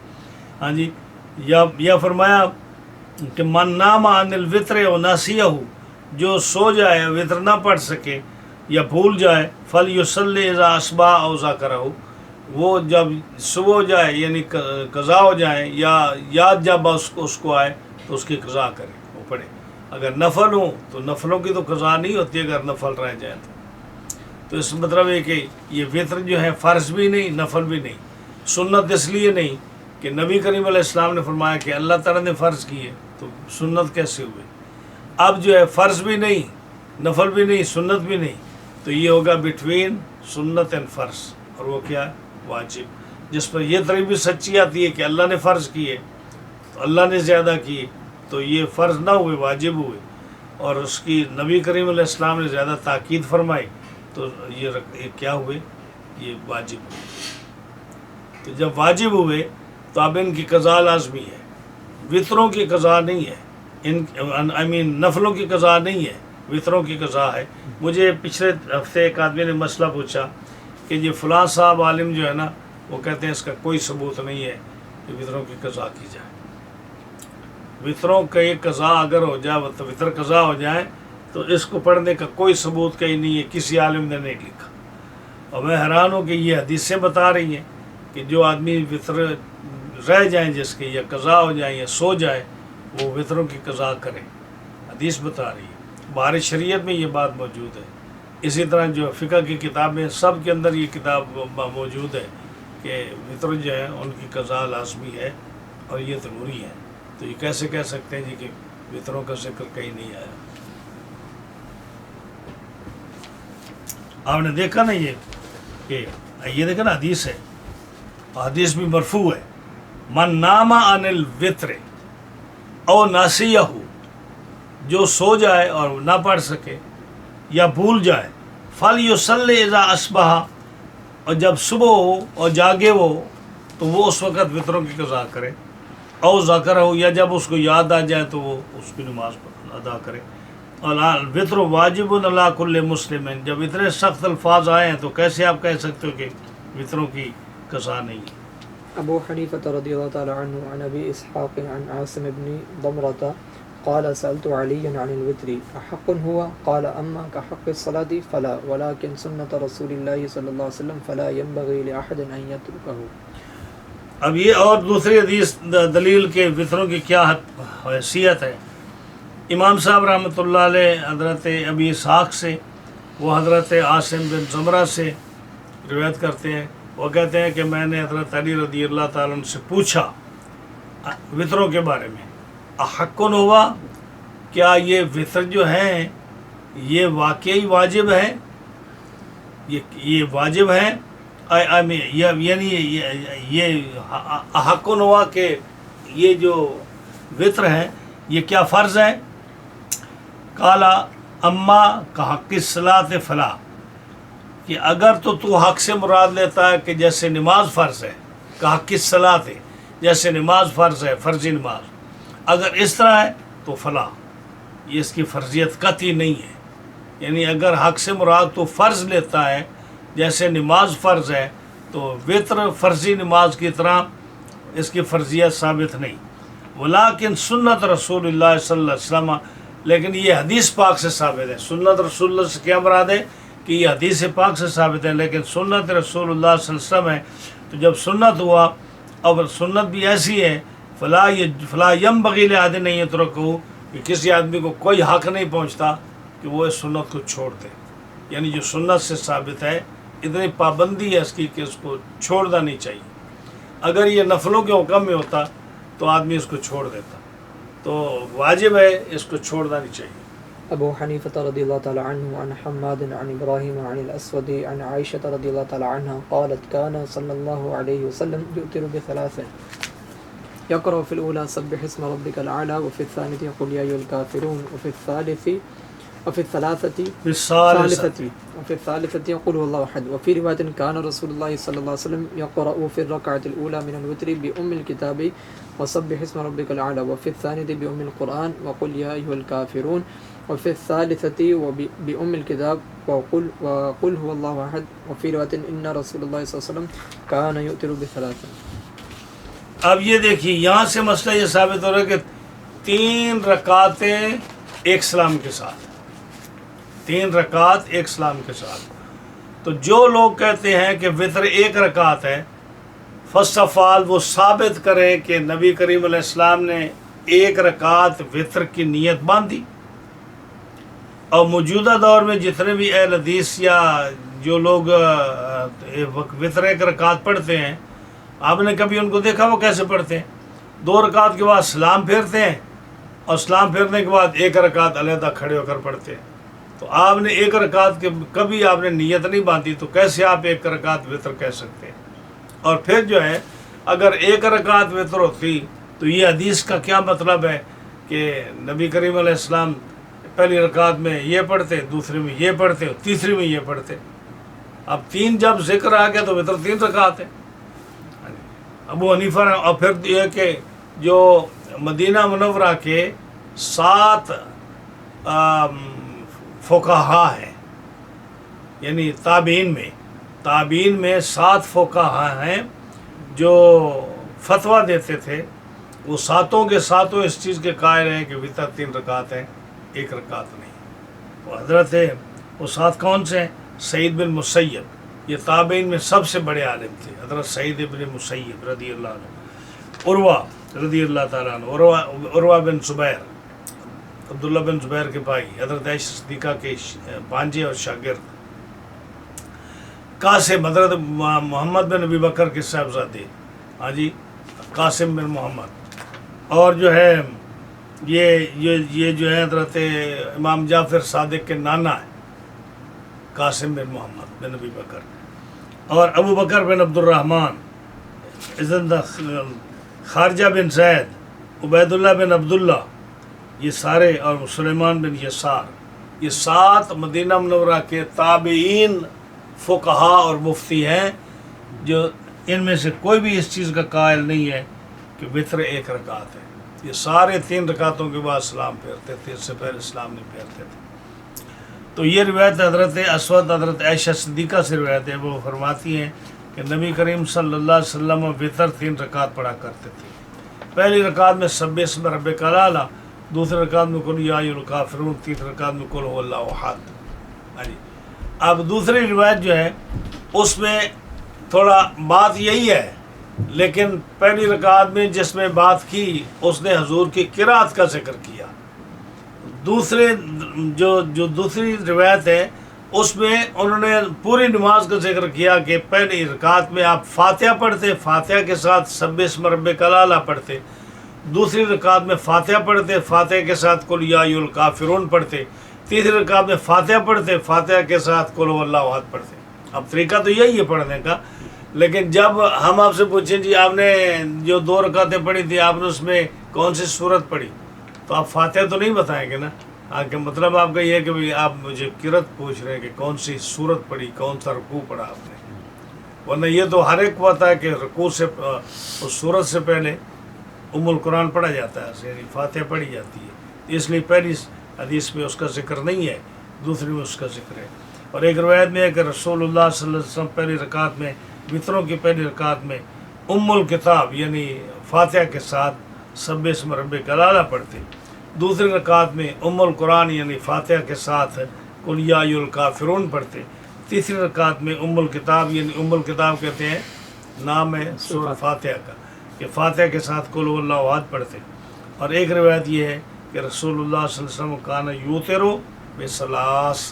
ہاں جی۔ یا فرمایا کہ من نام عن الوطر و ناسیہ، جو سو جائے وطر نہ پڑھ سکے یا بھول جائے، فلیصلی اذا اصبح او ذکرہ، وہ جب صبح ہو جائے یعنی قضا ہو جائے یا یاد جب اس کو آئے تو اس کی قضا کرے، وہ پڑھے۔ اگر نفل ہوں تو نفلوں کی تو قضا نہیں ہوتی اگر نفل رہ جائے تو اس مطلب ہے کہ یہ وطر جو ہے فرض بھی نہیں نفل بھی نہیں، سنت اس لیے نہیں کہ نبی کریم علیہ السلام نے فرمایا کہ اللہ تعالیٰ نے فرض کی ہے، تو سنت کیسے ہوئے؟ اب جو ہے فرض بھی نہیں، نفل بھی نہیں، سنت بھی نہیں، تو یہ ہوگا بٹوین سنت اینڈ فرض، اور وہ کیا ہے؟ واجب، جس پر یہ طریق بھی سچی آتی ہے کہ اللہ نے فرض کیے تو اللہ نے زیادہ کیے، تو یہ فرض نہ ہوئے، واجب ہوئے، اور اس کی نبی کریم علیہ السلام نے زیادہ تاکید فرمائی تو یہ کیا ہوئے؟ یہ واجب ہوئے۔ تو جب واجب ہوئے تو اب ان کی قضا لازمی ہے، وطروں کی قضا نہیں ہے، نفلوں کی قضا نہیں ہے، وطروں کی قضا ہے۔ مجھے پچھلے ہفتے ایک آدمی نے مسئلہ پوچھا کہ یہ فلاں صاحب عالم جو ہے نا وہ کہتے ہیں اس کا کوئی ثبوت نہیں ہے کہ وطروں کی قضا کی جائے۔ وطروں کا یہ قضا اگر ہو جائے، وطر قضا ہو جائے تو اس کو پڑھنے کا کوئی ثبوت کہیں نہیں ہے، کسی عالم نے نہیں لکھا۔ اور میں حیران ہوں کہ یہ حدیثیں بتا رہی ہیں کہ جو آدمی وطر رہ جائیں جس کے یا قضا ہو جائیں یا سو جائے وہ وطروں کی قضا کرے، حدیث بتا رہی ہے، بہار شریعت میں یہ بات موجود ہے۔ اسی طرح جو فقہ کی کتابیں سب کے اندر یہ کتاب موجود ہے کہ وطر جو ہے ان کی قضا لازمی ہے اور یہ ضروری ہے۔ تو یہ کیسے کہہ سکتے ہیں جی کہ وطروں کا ذکر کہیں نہیں آیا؟ آپ نے دیکھا نا یہ کہ یہ دیکھا نا حدیث ہے، حدیث بھی مرفوع ہے، من نام عن الوطر او ناسیہ، جو سو جائے اور نہ پڑھ سکے یا بھول جائے، فلیصلی اذا اصبح، اور جب صبح ہو اور جاگے وہ تو وہ اس وقت وطروں کی قضا کرے، او ذکر ہو، یا جب اس کو یاد آ جائے تو وہ اس کی نماز ادا کرے۔ اور الوطر واجب علی کل مسلم، جب اتنے سخت الفاظ آئے ہیں تو کیسے آپ کہہ سکتے ہو کہ وطروں کی قضا نہیں ہے؟ ابو حنیفہ رضی اللہ تعالی عنہ عن ابی اسحاق عن عاصم بن ضمرة قال سألت عليا عن الوتر أحق هو قال أما كحق الصلاة فلا ولكن سنة رسول الله صلى الله عليه وسلم فلا ينبغي لأحد أن يتركه۔ اب یہ اور دوسری حدیث دلیل کے وطروں کی کیا حیثیت ہے۔ امام صاحب رحمۃ اللہ علیہ حضرت ابی اسحاق سے، وہ حضرت عاصم بن ضمرہ سے روایت کرتے ہیں، وہ کہتے ہیں کہ میں نے حضرت علی رضی اللہ تعالیٰ عنہ سے پوچھا وطروں کے بارے میں، احق ہوا، کیا یہ وطر جو ہیں یہ واقعی واجب ہے، یہ واجب ہے، یعنی یہ احق ہوا کہ یہ جو وطر ہے یہ کیا فرض ہے؟ قالا اما کحق الصلاۃ فلا، کہ اگر تو حق سے مراد لیتا ہے کہ جیسے نماز فرض ہے، کحق الصلاۃ ہے جیسے نماز فرض ہے، فرضی نماز، اگر اس طرح ہے تو فلا، یہ اس کی فرضیت قطعی نہیں ہے۔ یعنی اگر حق سے مراد تو فرض لیتا ہے جیسے نماز فرض ہے تو وطر فرضی نماز کی طرح اس کی فرضیت ثابت نہیں۔ ولیکن سنت رسول اللہ صلی اللہ علیہ وسلم، لیکن یہ حدیث پاک سے ثابت ہے۔ سنت رسول اللہ سے کیا مراد ہے کہ یہ حدیث پاک سے ثابت ہے، لیکن سنت رسول اللہ صلی اللہ علیہ وسلم ہے، تو جب سنت ہوا، اب سنت بھی ایسی ہے، فلا ینبغی لأحد ان یترکہ، کہ کسی آدمی کو کوئی حق نہیں پہنچتا کہ وہ اس سنت کو چھوڑ دے۔ یعنی جو سنت سے ثابت ہے اتنی پابندی ہے اس کی کہ اس کو چھوڑنا نہیں چاہیے۔ اگر یہ نفلوں کے حکم میں ہوتا تو آدمی اس کو چھوڑ دیتا، تو واجب ہے اس کو چھوڑنا نہیں چاہیے۔ ابو حنیفہ رضی اللہ تعالی عنہ عن حماد عن ابراہیم عن الاسود عن عائشہ رضی اللہ تعالی عنہ قالت كان صلی اللہ علیہ وسلم يؤتر بثلاث يقرأ في الأولى سبح اسم ربك الأعلى وفي الثانية قل يا أيها الكافرون وفي الثالثة قل هو الله أحد. وفي رواية كان رسول الله صلى الله عليه وسلم يقرأ في الركعة الأولى من الوتر بأم الكتاب وسبح اسم ربك الأعلى وفي الثانية بأم القرآن وقل يا أيها الكافرون وفي الثالثة بأم الكتاب وقل هو الله أحد. وفي رواية إن رسول الله صلى الله عليه وسلم كان يؤتر بثلاث. اب یہ دیکھیے یہاں سے مسئلہ یہ ثابت ہو رہا ہے کہ 3 رکعتیں ایک سلام کے ساتھ، 3 رکعت ایک سلام کے ساتھ. تو جو لوگ کہتے ہیں کہ وطر 1 رکعت ہے، فرسٹ آف آل وہ ثابت کریں کہ نبی کریم علیہ السلام نے 1 رکعت وطر کی نیت باندھی. اور موجودہ دور میں جتنے بھی اہل حدیث یا جو لوگ وطر 1 رکعت پڑھتے ہیں، آپ نے کبھی ان کو دیکھا وہ کیسے پڑھتے ہیں؟ 2 رکعت کے بعد سلام پھیرتے ہیں اور سلام پھیرنے کے بعد 1 رکعت علیحدہ کھڑے ہو کر پڑھتے ہیں. تو آپ نے 1 رکعت کے کبھی آپ نے نیت نہیں باندھی، تو کیسے آپ 1 رکعت وطر کہہ سکتے ہیں؟ اور پھر جو ہے اگر 1 رکعت وطر ہوتی تو یہ حدیث کا کیا مطلب ہے کہ نبی کریم علیہ السلام پہلی رکعت میں یہ پڑھتے، دوسری میں یہ پڑھتے اور تیسری میں یہ پڑھتے. اب 3 جب ذکر آ گیا تو وطر 3 رکعت ہے. ابو حنیفہ نے، اور پھر یہ کہ جو مدینہ منورہ کے 7 فقہا ہیں، یعنی تابعین میں 7 فقہا ہیں جو فتویٰ دیتے تھے، وہ 7 کے 7 اس چیز کے قائل ہیں کہ وطر 3 رکعت ہے، 1 رکعت نہیں. وہ حضرت وہ 7 کون سے ہیں؟ سعید بن مسیب، یہ تابعین میں سب سے بڑے عالم تھے. حضرت سعید بن مسیب رضی اللہ عنہ، عروہ رضی اللہ تعالیٰ عنہ، عروہ بن زبیر، عبداللہ بن زبیر کے بھائی، حضرت عائشہ صدیقہ کے بھانجے اور شاگرد، قاسم، حضرت محمد بن ابی بکر کے صاحبزادے، ہاں جی، قاسم بن محمد. اور جو ہے یہ جو ہے حضرت امام جعفر صادق کے نانا ہے، قاسم بن محمد بن ابی بکر. اور ابو بکر بن عبد الرحمن، خارجہ بن زید، عبید اللہ بن عبداللہ، یہ سارے، اور سلیمان بن یسار، یہ 7 مدینہ منورہ کے تابعین فقہا اور مفتی ہیں، جو ان میں سے کوئی بھی اس چیز کا قائل نہیں ہے کہ وطر 1 رکعت ہے. یہ سارے 3 رکعتوں کے بعد سلام پھیرتے تھے، اس سے پہلے سلام نہیں پھیرتے تھے. تو یہ روایت حضرت اسود، حضرت عائشہ صدیقہ سے روایت ہے. وہ فرماتی ہیں کہ نبی کریم صلی اللہ علیہ وسلم وطر 3 رکعت پڑھا کرتے تھے. پہلی رکعت میں سبح اسم ربک الاعلی، دوسری رکعت میں قل یا ایھا الکافرون، تیسری رکعت میں قل ھو اللہ احد. اب دوسری روایت جو ہے اس میں تھوڑا بات یہی ہے، لیکن پہلی رکعت میں جس میں بات کی اس نے حضور کی قرات کا ذکر کیا. دوسرے جو دوسری روایت ہے اس میں انہوں نے پوری نماز کا ذکر کیا کہ پہلی رکعت میں آپ فاتحہ پڑھتے، فاتحہ کے ساتھ سبح اسم ربک الاعلی پڑھتے، دوسری رکعت میں فاتحہ پڑھتے، فاتحہ کے ساتھ قل یا ایھا الکافرون پڑھتے، تیسری رکعت میں فاتحہ پڑھتے، فاتحہ کے ساتھ قل ھو اللہ احد پڑھتے. اب طریقہ تو یہی ہے پڑھنے کا، لیکن جب ہم آپ سے پوچھیں جی آپ نے جو 2 رکعتیں پڑھی تھی آپ نے اس میں کون سی سورت پڑھی، تو آپ فاتحہ تو نہیں بتائیں گے نا. آگے مطلب آپ کا یہ ہے کہ آپ مجھے قرات پوچھ رہے ہیں کہ کون سی سورت پڑھی، کون سا رکوع پڑھا آپ نے، ورنہ یہ تو ہر ایک کو پتہ ہے کہ رکوع سے اس سورت سے پہلے القرآن پڑھا جاتا ہے، یعنی فاتحہ پڑھی جاتی ہے. اس لیے پہلی حدیث میں اس کا ذکر نہیں ہے، دوسری میں اس کا ذکر ہے. اور ایک روایت میں ہے کہ رسول اللہ صلی اللہ علیہ وسلم پہلی رکعت میں، وطروں کی پہلی رکعت میں الکتاب یعنی فاتحہ کے ساتھ سبح اسم ربک الاعلی پڑھتے، دوسری رکعت میں القرآن یعنی فاتحہ کے ساتھ قل یا ایھا الکافرون پڑھتے، تیسری رکعت میں الکتاب یعنی الکتاب کہتے ہیں نام ہے سورۃ فاتحہ کا، کہ فاتحہ کے ساتھ قل ھو اللہ احد پڑھتے. اور ایک روایت یہ ہے کہ رسول اللہ صلی اللہ علیہ وسلم کان یوتر بثلاث،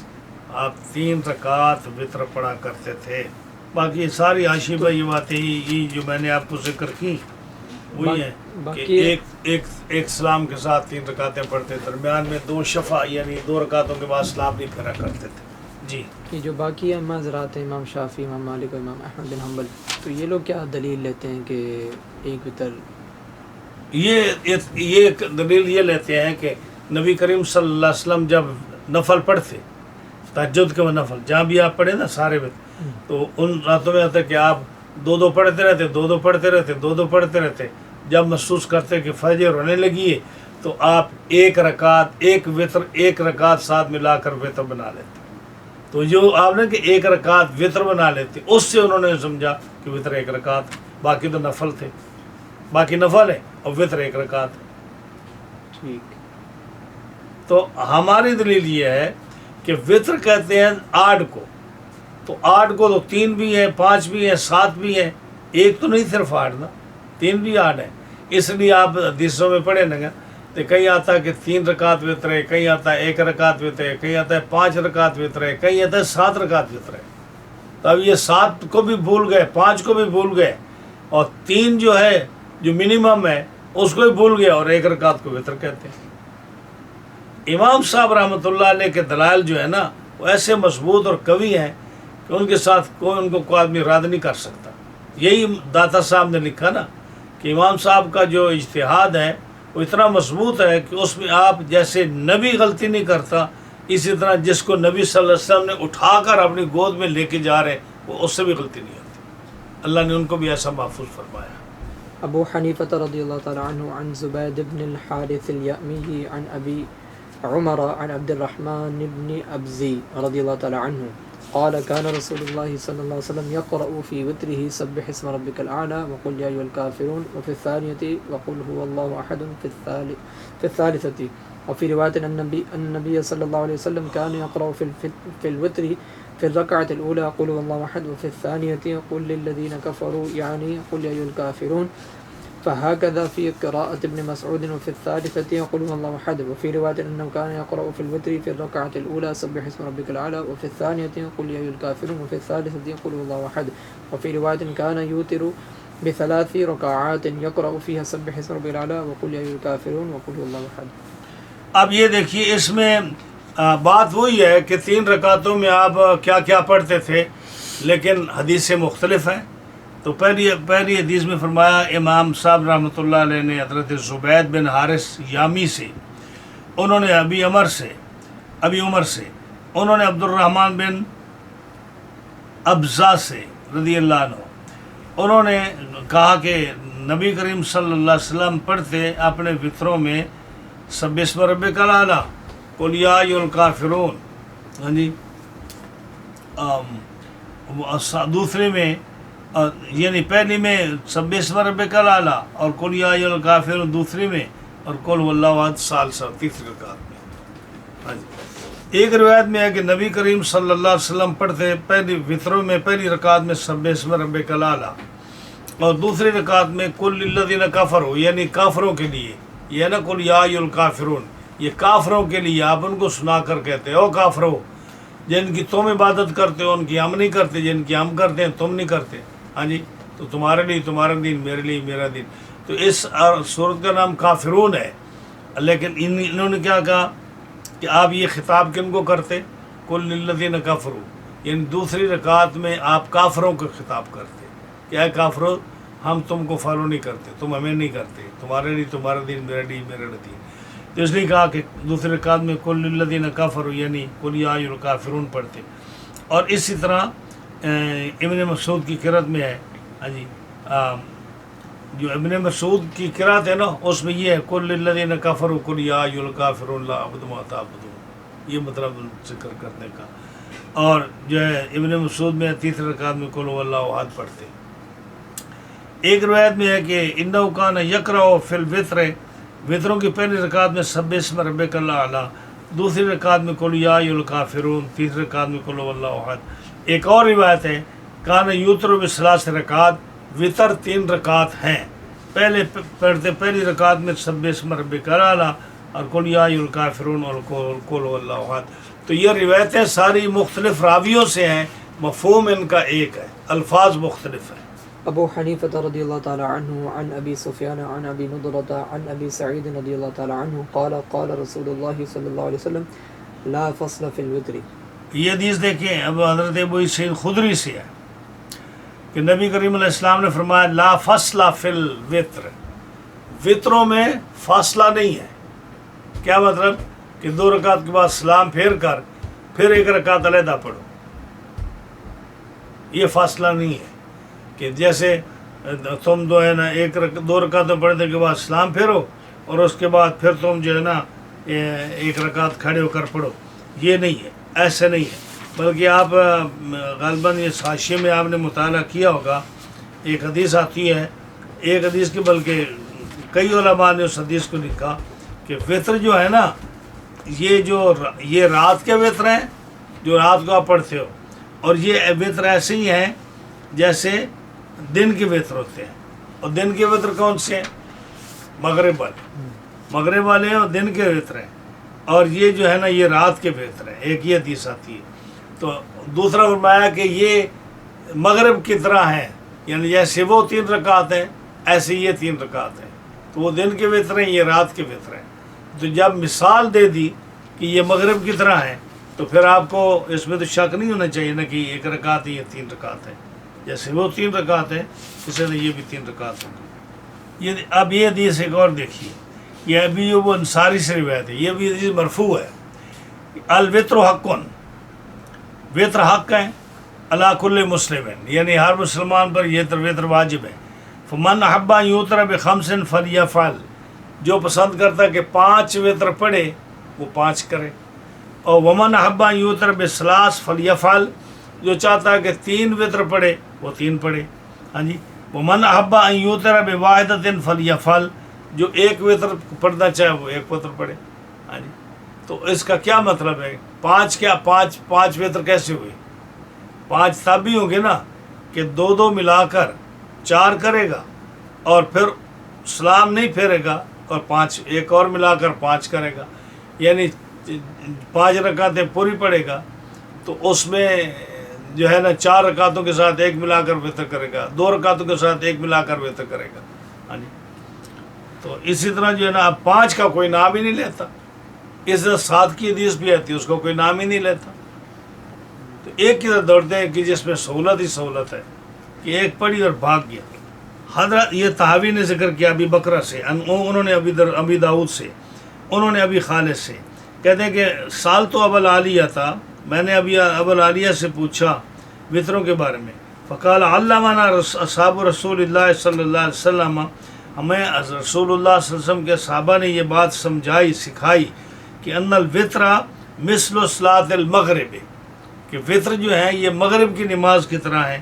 آپ 3 رکعت وطر پڑھا کرتے تھے. باقی ساری آشیبہ یہ باتیں یہ جو میں نے آپ کو ذکر کی وہی ہیں کہ باقی ایک سلام کے ساتھ 3 رکعتیں پڑھتے، درمیان میں 2 شفع یعنی 2 رکعتوں کے بعد سلام نہیں پھیرا کرتے تھے. جی یہ جو باقی ائمہ حضرات ہیں، امام شافعی، امام مالک اور امام احمد بن حنبل، تو یہ لوگ کیا دلیل لیتے ہیں کہ ایک وتر؟ یہ دلیل یہ لیتے ہیں کہ نبی کریم صلی اللہ علیہ وسلم جب نفل پڑھتے، تہجد کے وہ نفل جہاں بھی آپ پڑھیں نا سارے میں، تو ان راتوں میں آتا ہے کہ آپ 2 پڑھتے رہتے، 2 پڑھتے رہتے، 2 پڑھتے رہتے. جب محسوس کرتے کہ فجر ہونے لگی ہے تو آپ 1 رکعت، 1 وتر، 1 رکعت ساتھ ملا کر وتر بنا لیتے. تو جو آپ نے کہ 1 رکعت وتر بنا لیتے، اس سے انہوں نے سمجھا کہ وتر 1 رکعت، باقی تو نفل تھے، باقی نفل ہے اور وتر 1 رکعت. ٹھیک. تو ہماری دلیل یہ ہے کہ وتر کہتے ہیں 8 کو، تو 8 کو تو 3 بھی ہیں، 5 بھی ہیں، 7 بھی ہیں، ایک تو نہیں صرف 8 نا، 3 بھی 8 ہیں. اس لیے آپ حدیثوں میں پڑھیں نا تو کہیں آتا ہے کہ 3 رکعت وتر ہے، کہیں آتا ہے 1 رکعت وتر ہے، کہیں آتا ہے 5 رکعت وتر ہے، کہیں آتا ہے 7 رکعت وتر ہے. تو اب یہ 7 کو بھی بھول گئے، 5 کو بھی بھول گئے، اور 3 جو ہے جو منیمم ہے اس کو بھی بھول گئے، اور 1 رکعت کو وتر کہتے ہیں. امام صاحب رحمۃ اللہ علیہ کے دلائل جو ہے نا وہ ایسے مضبوط اور قوی ہیں کہ ان کے ساتھ کوئی آدمی رد نہیں کر سکتا. یہی داتا صاحب نے لکھا نا کہ امام صاحب کا جو اجتہاد ہے وہ اتنا مضبوط ہے کہ اس میں آپ جیسے نبی غلطی نہیں کرتا، اسی طرح جس کو نبی صلی اللہ علیہ وسلم نے اٹھا کر اپنی گود میں لے کے جا رہے وہ اس سے بھی غلطی نہیں ہوتی. اللہ نے ان کو بھی ایسا محفوظ فرمایا. ابو حنیفہ رضی اللہ تعالی عنہ عن زبید بن الحارث الیأمی عن ابی عمر عن عبد الرحمن بن ابزی رضی اللہ تعالی عنہ قال كان رسول الله صلى الله عليه وسلم يقرأ في وتره سبح اسم ربك الأعلى وقل يا أيها الكافرون وفي الثانية وقل هو الله أحد في الثالثة. وفي رواية أن النبي صلى الله عليه وسلم كان يقرأ في الوتر في الركعة الأولى قل هو الله أحد، وفي الثانية قل للذين كفروا يعني قل يا أيها الكافرون. فهكذا في قراءة ابن مسعود. وفي الثالثة قل هو الله أحد. وفي رواية أنه كان يقرأ في الوتر في الركعة الأولى سبح اسم ربك الأعلى، وفي الثانية قل يا أيها الكافرون، وفي الثالثة قل هو الله أحد. وفي رواية كان يوتر ب3 ركعات يقرأ فيها سبح اسم ربك الأعلى وقل يا أيها الكافرون وقل هو الله أحد. اب یہ دیکھیے اس میں بات وہی ہے کہ 3 رکعتوں میں آپ کیا کیا پڑھتے تھے، لیکن حدیثیں مختلف ہیں. تو پہلی حدیث میں فرمایا امام صاحب رحمۃ اللہ علیہ نے حضرت زبید بن حارث یامی سے، انہوں نے ابی عمر سے انہوں نے عبد الرحمن بن ابزا سے رضی اللہ عنہ، انہوں نے کہا کہ نبی کریم صلی اللہ علیہ وسلم پڑھتے اپنے وطروں میں سبح اسم ربک الاعلی، قل یا ایھا الکافرون، ہاں جی، دوسرے میں یعنی پہلی میں سبح اسم ربک الاعلی اور قل یا ایھا الکافرون دوسری میں، اور قل هو اللہ احد ثالثہ تیسری رکعت میں. ہاں جی، ایک روایت میں ہے کہ نبی کریم صلی اللہ علیہ وسلم پڑھتے پہلی وطروں میں پہلی رکعت میں سبح اسم ربک الاعلی، اور دوسری رکعت میں قل للذین کفروا یعنی کافروں کے لیے، یہ نا قل یا ایھا الکافرون، یہ کافروں کے لیے آپ ان کو سنا کر کہتے او کافرو، جن کی تم عبادت کرتے ہو ان کی ہم نہیں کرتے، جن کی ہم کرتے ہیں تم نہیں کرتے. ہاں جی، تو تمہارے لیے تمہارا دین، میرے لیے میرا دین. تو اس سورت کا نام کافرون ہے، لیکن انہوں نے کیا کہا کہ آپ یہ خطاب کن کو کرتے، قل للذین کفروا، یعنی دوسری رکعت میں آپ کافروں کو خطاب کرتے کہ اے کافرو ہم تم کو فالو نہیں کرتے، تم ہمیں نہیں کرتے، تمہارے لیے تمہارا دین، میرا لیے میرا دین. تو اس لیے کہا کہ دوسری رکعت میں قل للذین کفروا یعنی قل یا ایھا الکافرون پڑھتے. اور اسی طرح ابن مسعود کی قرأت میں ہے، ہاں جی، جو ابن مسعود کی قرأت ہے نا اس میں یہ ہے قل للذین کفروا قل یا ایھا الکافرون لا اعبد ما تعبدون، یہ مطلب ذکر کرنے کا. اور جو ہے ابن مسعود میں تیسری رکعت میں قل هو اللہ احد پڑھتے. ایک روایت میں ہے کہ انہ کان یقرأ فی الوتر، وطروں کی پہلی رکعت میں سبح اسم ربک الاعلی، دوسری رکعت میں قل یا ایھا الکافرون، تیسری رکعت میں قل هو اللہ احد. ایک اور روایت ہے کان یوتر بثلاث رکعات، وطر 3 رکعت ہیں، پہلے پڑھتے پہلی رکعت میں سبح اسم ربک الاعلی اور قل یا ایھا الکافرون اور قل هو اللہ احد. تو یہ روایتیں ساری مختلف راویوں سے ہیں، مفہوم ان کا ایک ہے، الفاظ مختلف ہیں۔ ابو حنیفہ رضی اللہ تعالی عنہ عن ابی سفیان عن ابی نضرۃ عن ابی سعید رضی اللہ تعالی عنہ قال قال رسول اللہ صلی اللہ علیہ وسلم لا فصل فی الوتر۔ یہ حدیث دیکھیں، اب حضرت ابو سعید خدری سے ہے کہ نبی کریم علیہ السلام نے فرمایا لا فصل فی الوتر، وطروں میں فاصلہ نہیں ہے۔ کیا مطلب؟ کہ 2 رکعت کے بعد سلام پھیر کر پھر 1 رکعت علیحدہ پڑھو، یہ فاصلہ نہیں ہے کہ جیسے تم جو ہے نا 2 رکعتیں پڑھنے کے بعد سلام پھیرو اور اس کے بعد پھر تم جو ہے نا 1 رکعت کھڑے ہو کر پڑھو، یہ نہیں ہے، ایسے نہیں ہے۔ بلکہ آپ غالباً اس حاشیے میں آپ نے مطالعہ کیا ہوگا، ایک حدیث آتی ہے، ایک حدیث کی بلکہ کئی علماء نے اس حدیث کو لکھا کہ وطر جو ہے نا یہ رات کے وطر ہیں جو رات کو آپ پڑھتے ہو، اور یہ وطر ایسے ہی ہیں جیسے دن کے وطر ہوتے ہیں۔ اور دن کے وطر کون سے ہیں؟ مغرب والے ہیں، اور دن کے وطر ہیں، اور یہ جو ہے نا یہ رات کے وطر ہیں۔ ایک یہ حدیث آتی ہے۔ تو دوسرا فرمایا کہ یہ مغرب کی طرح ہیں، یعنی جیسے وہ 3 رکعت ہیں ایسے یہ 3 رکعت ہیں، تو وہ دن کے وطر ہیں، یہ رات کے وطر ہیں۔ تو جب مثال دے دی کہ یہ مغرب کی طرح ہیں تو پھر آپ کو اس میں تو شک نہیں ہونا چاہیے نا کہ 1 رکعت ہے، یہ 3 رکعت ہے۔ جیسے وہ 3 رکعت ہیں اسے نے یہ بھی 3 رکعت ہوگی۔ یہ اب یہ حدیث ایک اور دیکھیے، یہ ابھی وہ انصاری سے روایت ہے، یہ بھی حدیث مرفوع ہے۔ الوطر حقن، وطر حق ہے، علی کل مسلم، یعنی ہر مسلمان پر یہ وطر واجب ہے۔ فمن احب ان یوتر بخمس فلیفعل، جو پسند کرتا ہے کہ 5 وطر پڑھے وہ 5 کرے، اور ومن احب ان یوتر بثلاث فلیفعل، جو چاہتا ہے کہ 3 وطر پڑھے وہ 3 پڑھے۔ ہاں جی، ومن احب ان یوتر بواحدۃ فلیفعل، جو 1 وطر پڑھنا چاہے وہ 1 وطر پڑھے۔ ہاں جی، تو اس کا کیا مطلب ہے؟ 5 وطر کیسے ہوئے؟ 5 تب بھی ہوں گے نا کہ 2 ملا کر 4 کرے گا، اور پھر سلام نہیں پھیرے گا، اور 5 ایک اور ملا کر 5 کرے گا، یعنی 5 رکعتیں پوری پڑھے گا۔ تو اس میں جو ہے نا 4 رکعتوں کے ساتھ 1 ملا کر وطر کرے گا، 2 رکعتوں کے ساتھ 1 ملا کر وطر کرے گا۔ ہاں جی، تو اسی طرح جو ہے نا اب 5 کا کوئی نام ہی نہیں لیتا۔ اس طرح 7 کی حدیث بھی آتی ہے، اس کو کوئی نام ہی نہیں لیتا۔ تو ایک کی طرف دوڑتے ہیں کہ جس میں سہولت ہی سہولت ہے، کہ ایک پڑھی اور بھاگ گیا۔ حضرت یہ تحاوی نے ذکر کیا ابی بکرہ سے، انہوں نے ابی داؤد سے، انہوں نے ابی خالد سے، کہتے ہیں کہ سال تو ابو العالیہ تھا، میں نے ابو العالیہ سے پوچھا وطروں کے بارے میں، فقال علمنا اصحاب رسول اللہ صلی اللہ علیہ وسلم، ہمیں رسول اللہ صلی اللہ علیہ وسلم کے صحابہ نے یہ بات سمجھائی، سکھائی کہ ان الوطر مثل صلاۃ المغرب، کہ وطر جو ہے یہ مغرب کی نماز کی طرح ہے۔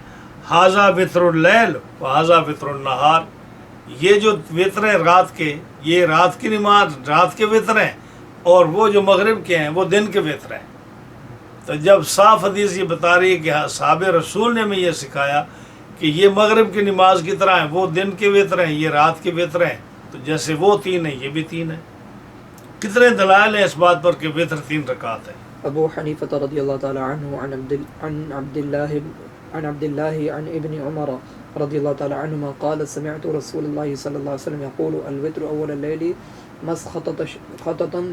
ھذا وطر اللیل و ھذا وطر النہار، یہ جو وطر ہیں رات کے، یہ رات کی نماز رات کے وطر ہیں، اور وہ جو مغرب کے ہیں وہ دن کے وطر ہیں۔ تو جب صاف حدیث یہ بتا رہی ہے کہ صحابہ رسول نے ہمیں یہ سکھایا کہ یہ مغرب کی نماز کی طرح ہیں، وہ دن کے وطر ہیں، یہ رات کے وطر ہیں، تو جیسے وہ 3 ہیں یہ بھی 3 ہیں۔ کتنے دلائل ہیں اس بات پر کہ وطر 3 رکعت ہے۔ ابو حنیفہ رضی اللہ تعالی عنہ عن عبد الله عن ابن عمر رضی اللہ تعالی عنہما قال سمعت رسول اللہ صلی اللہ علیہ وسلم يقول الوتر اول اللیل مسخطة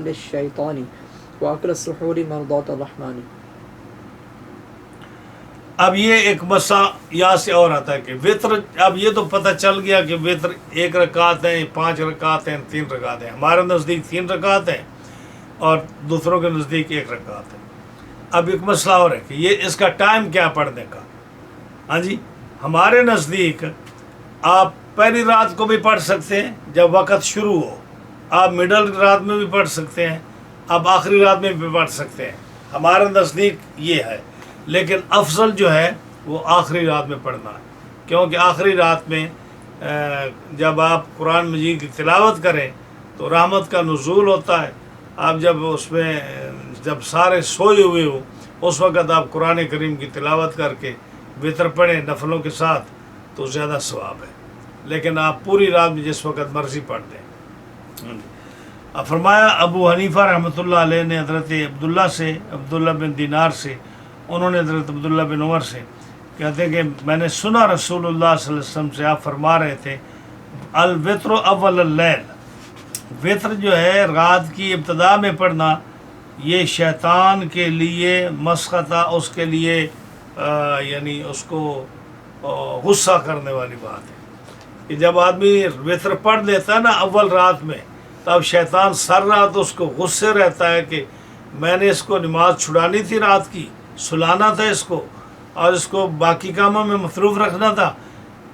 للشیطان واکل السحور مرضات الرحمن۔ اب یہ ایک مسئلہ یہاں سے اور آتا ہے کہ وطر، اب یہ تو پتہ چل گیا کہ وطر 1 رکعت ہیں، 5 رکعت ہیں، 3 رکعت ہیں۔ ہمارے نزدیک 3 رکعت ہیں اور دوسروں کے نزدیک 1 رکعت ہے۔ اب ایک مسئلہ اور ہے کہ یہ اس کا ٹائم کیا پڑھنے کا۔ ہاں جی، ہمارے نزدیک آپ پہلی رات کو بھی پڑھ سکتے ہیں جب وقت شروع ہو، آپ مڈل رات میں بھی پڑھ سکتے ہیں، آپ آخری رات میں بھی پڑھ سکتے ہیں، ہمارے نزدیک یہ ہے۔ لیکن افضل جو ہے وہ آخری رات میں پڑھنا ہے، کیونکہ آخری رات میں جب آپ قرآن مجید کی تلاوت کریں تو رحمت کا نزول ہوتا ہے۔ آپ جب اس میں جب سارے سوئے ہوئے ہو اس وقت آپ قرآن کریم کی تلاوت کر کے وطر پڑھیں نفلوں کے ساتھ تو زیادہ ثواب ہے، لیکن آپ پوری رات میں جس وقت مرضی پڑھ دیں۔ فرمایا ابو حنیفہ رحمۃ اللہ علیہ نے حضرت عبداللہ بن دینار سے، انہوں نے حضرت عبداللہ بن عمر سے کہتے ہیں کہ میں نے سنا رسول اللہ صلی اللہ علیہ وسلم سے آپ فرما رہے تھے الوتر اول اللیل، وطر جو ہے رات کی ابتدا میں پڑھنا یہ شیطان کے لیے مسخطہ، اس کے لیے یعنی اس کو غصہ کرنے والی بات ہے کہ جب آدمی وطر پڑھ لیتا ہے نا اول رات میں، تب شیطان سر رات اس کو غصے رہتا ہے کہ میں نے اس کو نماز چھڑانی تھی رات کی، سلانا تھا اس کو اور اس کو باقی کاموں میں مصروف رکھنا تھا،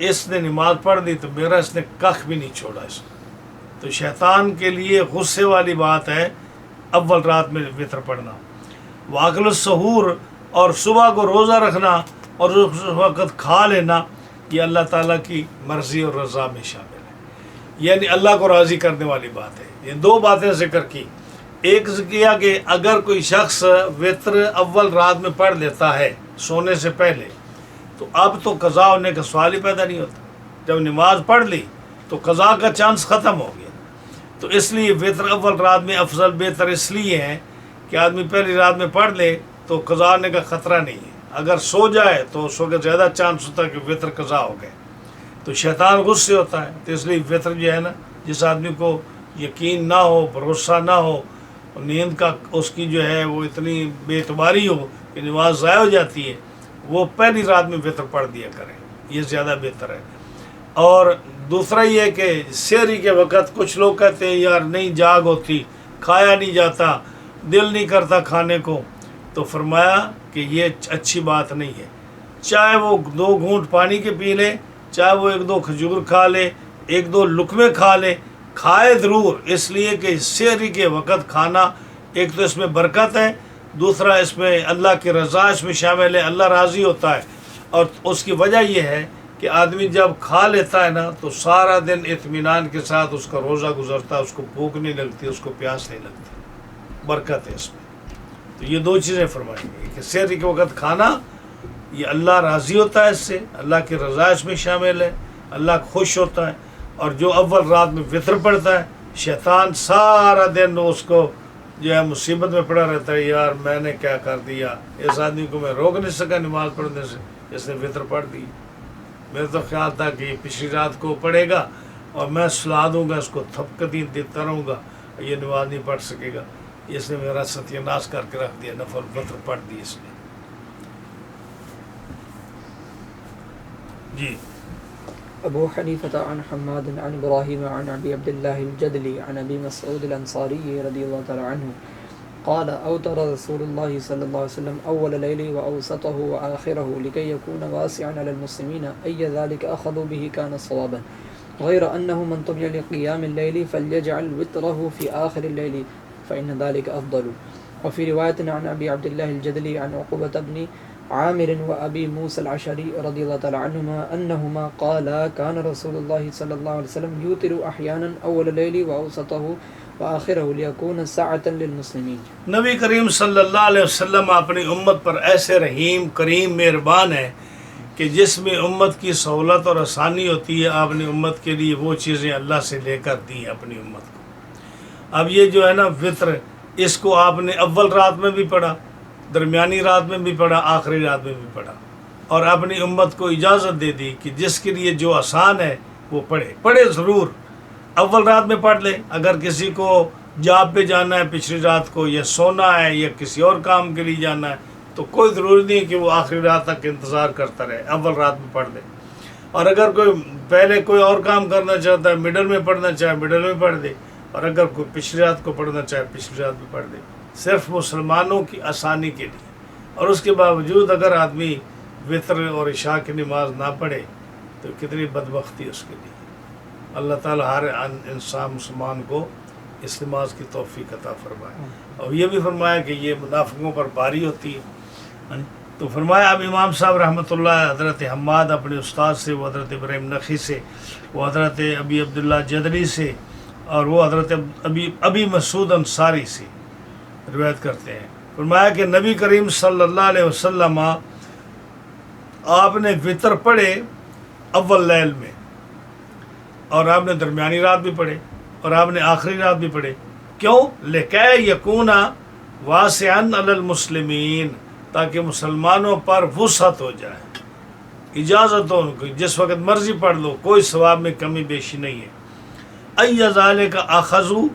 اس نے نماز پڑھ دی تو میرا اس نے کخ بھی نہیں چھوڑا اس کو۔ تو شیطان کے لیے غصے والی بات ہے اول رات میں وطر پڑھنا۔ واکل السحور، اور صبح کو روزہ رکھنا اور اس وقت کھا لینا، یہ اللہ تعالیٰ کی مرضی اور رضا میں شامل ہے، یعنی اللہ کو راضی کرنے والی بات ہے۔ یہ دو باتیں ذکر کی، ایک کیا کہ اگر کوئی شخص وطر اول رات میں پڑھ لیتا ہے سونے سے پہلے تو اب تو قضا ہونے کا سوال ہی پیدا نہیں ہوتا، جب نماز پڑھ لی تو قضا کا چانس ختم ہو گیا۔ تو اس لیے وطر اول رات میں افضل بہتر اس لیے ہے کہ آدمی پہلی رات میں پڑھ لے تو قضا ہونے کا خطرہ نہیں ہے، اگر سو جائے تو اس وقت زیادہ چانس ہوتا ہے کہ وطر قضا ہو گئے، تو شیطان غصے ہوتا ہے۔ تو اس لیے وطر جو ہے نا، جس آدمی کو یقین نہ ہو، بھروسہ نہ ہو، نیند کا اس کی جو ہے وہ اتنی بے اعتباری ہو کہ نماز ضائع ہو جاتی ہے، وہ پہلی رات میں وطر پڑھ دیا کرے، یہ زیادہ بہتر ہے۔ اور دوسرا یہ کہ سحری کے وقت کچھ لوگ کہتے ہیں یار نہیں جاگ ہوتی، کھایا نہیں جاتا، دل نہیں کرتا کھانے کو، تو فرمایا کہ یہ اچھی بات نہیں ہے، چاہے وہ 2 گھونٹ پانی کے پی لے، چاہے وہ 1-2 کھجور کھا لے، 1-2 لقمے کھا لے، کھائے ضرور، اس لیے کہ سحری کے وقت کھانا ایک تو اس میں برکت ہے، دوسرا اس میں اللہ کی رضا اس میں شامل ہے، اللہ راضی ہوتا ہے، اور اس کی وجہ یہ ہے کہ آدمی جب کھا لیتا ہے نا تو سارا دن اطمینان کے ساتھ اس کا روزہ گزرتا ہے، اس کو بھوک نہیں لگتی، اس کو پیاس نہیں لگتی، برکت ہے اس میں۔ تو یہ 2 چیزیں فرمائیں گے کہ سحری کے وقت کھانا یہ اللہ راضی ہوتا ہے اس سے، اللہ کی رضا اس میں شامل ہے، اللہ خوش ہوتا ہے، اور جو اول رات میں وطر پڑتا ہے شیطان سارا دن اس کو جو ہے مصیبت میں پڑا رہتا ہے، یار میں نے کیا کر دیا، اس آدمی کو میں روک نہیں سکا نماز پڑھنے سے، اس نے وطر پڑھ دی، میرا تو خیال تھا کہ یہ پچھلی رات کو پڑھے گا اور میں سلا دوں گا اس کو، تھپکتی دیتا رہوں گا، یہ نماز نہیں پڑھ سکے گا، اس نے میرا ستیہ ناش کر کے رکھ دیا، نفل وطر پڑھ دی اس نے۔ جی أبو حنيفة عن حماد عن إبراهيم عن أبي عبد الله الجدلي عن أبي مسعود الأنصاري رضي الله تعالى عنه قال أوتر رسول الله صلى الله عليه وسلم أول الليل وأوسطه وآخره لكي يكون واسعا على المسلمين، أي ذلك أخذوا به كان صوابا، غير أنه من طمع لقيام الليل فليجعل وتره في آخر الليل فإن ذلك أفضل۔ وفي رواية عن أبي عبد الله الجدلي عن عقبة بن عامر وأبي موسى العشري رضي الله تعالى عنهما أنهما قالا كان رسول الله صلى الله عليه وسلم يوتر أحيانا أول الليل وأوسطه وآخره ليكون ساعة للمسلمين۔ نبی کریم صلی اللہ علیہ وسلم اپنی امت پر ایسے رحیم کریم مہربان ہے کہ جس میں امت کی سہولت اور آسانی ہوتی ہے، آپ نے امت کے لیے وہ چیزیں اللہ سے لے کر دی ہیں اپنی امت کو۔ اب یہ جو ہے نا وطر، اس کو آپ نے اول رات میں بھی پڑھا، درمیانی رات میں بھی پڑھا، آخری رات میں بھی پڑھا، اور اپنی امت کو اجازت دے دی کہ جس کے لیے جو آسان ہے وہ پڑھے ضرور، اول رات میں پڑھ لے۔ اگر کسی کو جاب پہ جانا ہے پچھلی رات کو، یا سونا ہے یا کسی اور کام کے لیے جانا ہے، تو کوئی ضروری نہیں کہ وہ آخری رات تک انتظار کرتا رہے، اول رات میں پڑھ لے۔ اور اگر کوئی پہلے کوئی اور کام کرنا چاہتا ہے، مڈل میں پڑھنا چاہے مڈل میں پڑھ دے، اور اگر کوئی پچھلی رات کو پڑھنا چاہے پچھلی رات میں پڑھ دے، صرف مسلمانوں کی آسانی کے لیے۔ اور اس کے باوجود اگر آدمی وطر اور عشاء کی نماز نہ پڑھے تو کتنی بدبختی اس کے لیے۔ اللہ تعالیٰ ہر انسان مسلمان کو اس نماز کی توفیق عطا فرمائے۔ اور یہ بھی فرمایا کہ یہ منافقوں پر باری ہوتی ہے۔ تو فرمایا اب امام صاحب رحمۃ اللہ، حضرت حماد اپنے استاد سے، وہ حضرت ابراہیم نخعی سے، وہ حضرت ابی عبداللہ جدلی سے، اور وہ حضرت ابی مسعود انصاری سے روایت کرتے ہیں۔ فرمایا کہ نبی کریم صلی اللہ علیہ وسلم آپ نے وطر پڑھے اول لیل میں، اور آپ نے درمیانی رات بھی پڑھے، اور آپ نے آخری رات بھی پڑھے۔ کیوں؟ لِكَيْ يَكُونَ وَاسِعًا عَلَى الْمُسْلِمِينَ، تاکہ مسلمانوں پر وسعت ہو جائے، اجازت ہو ان کو جس وقت مرضی پڑھ لو، کوئی ثواب میں کمی بیشی نہیں ہے۔ ای ذالک اخذوا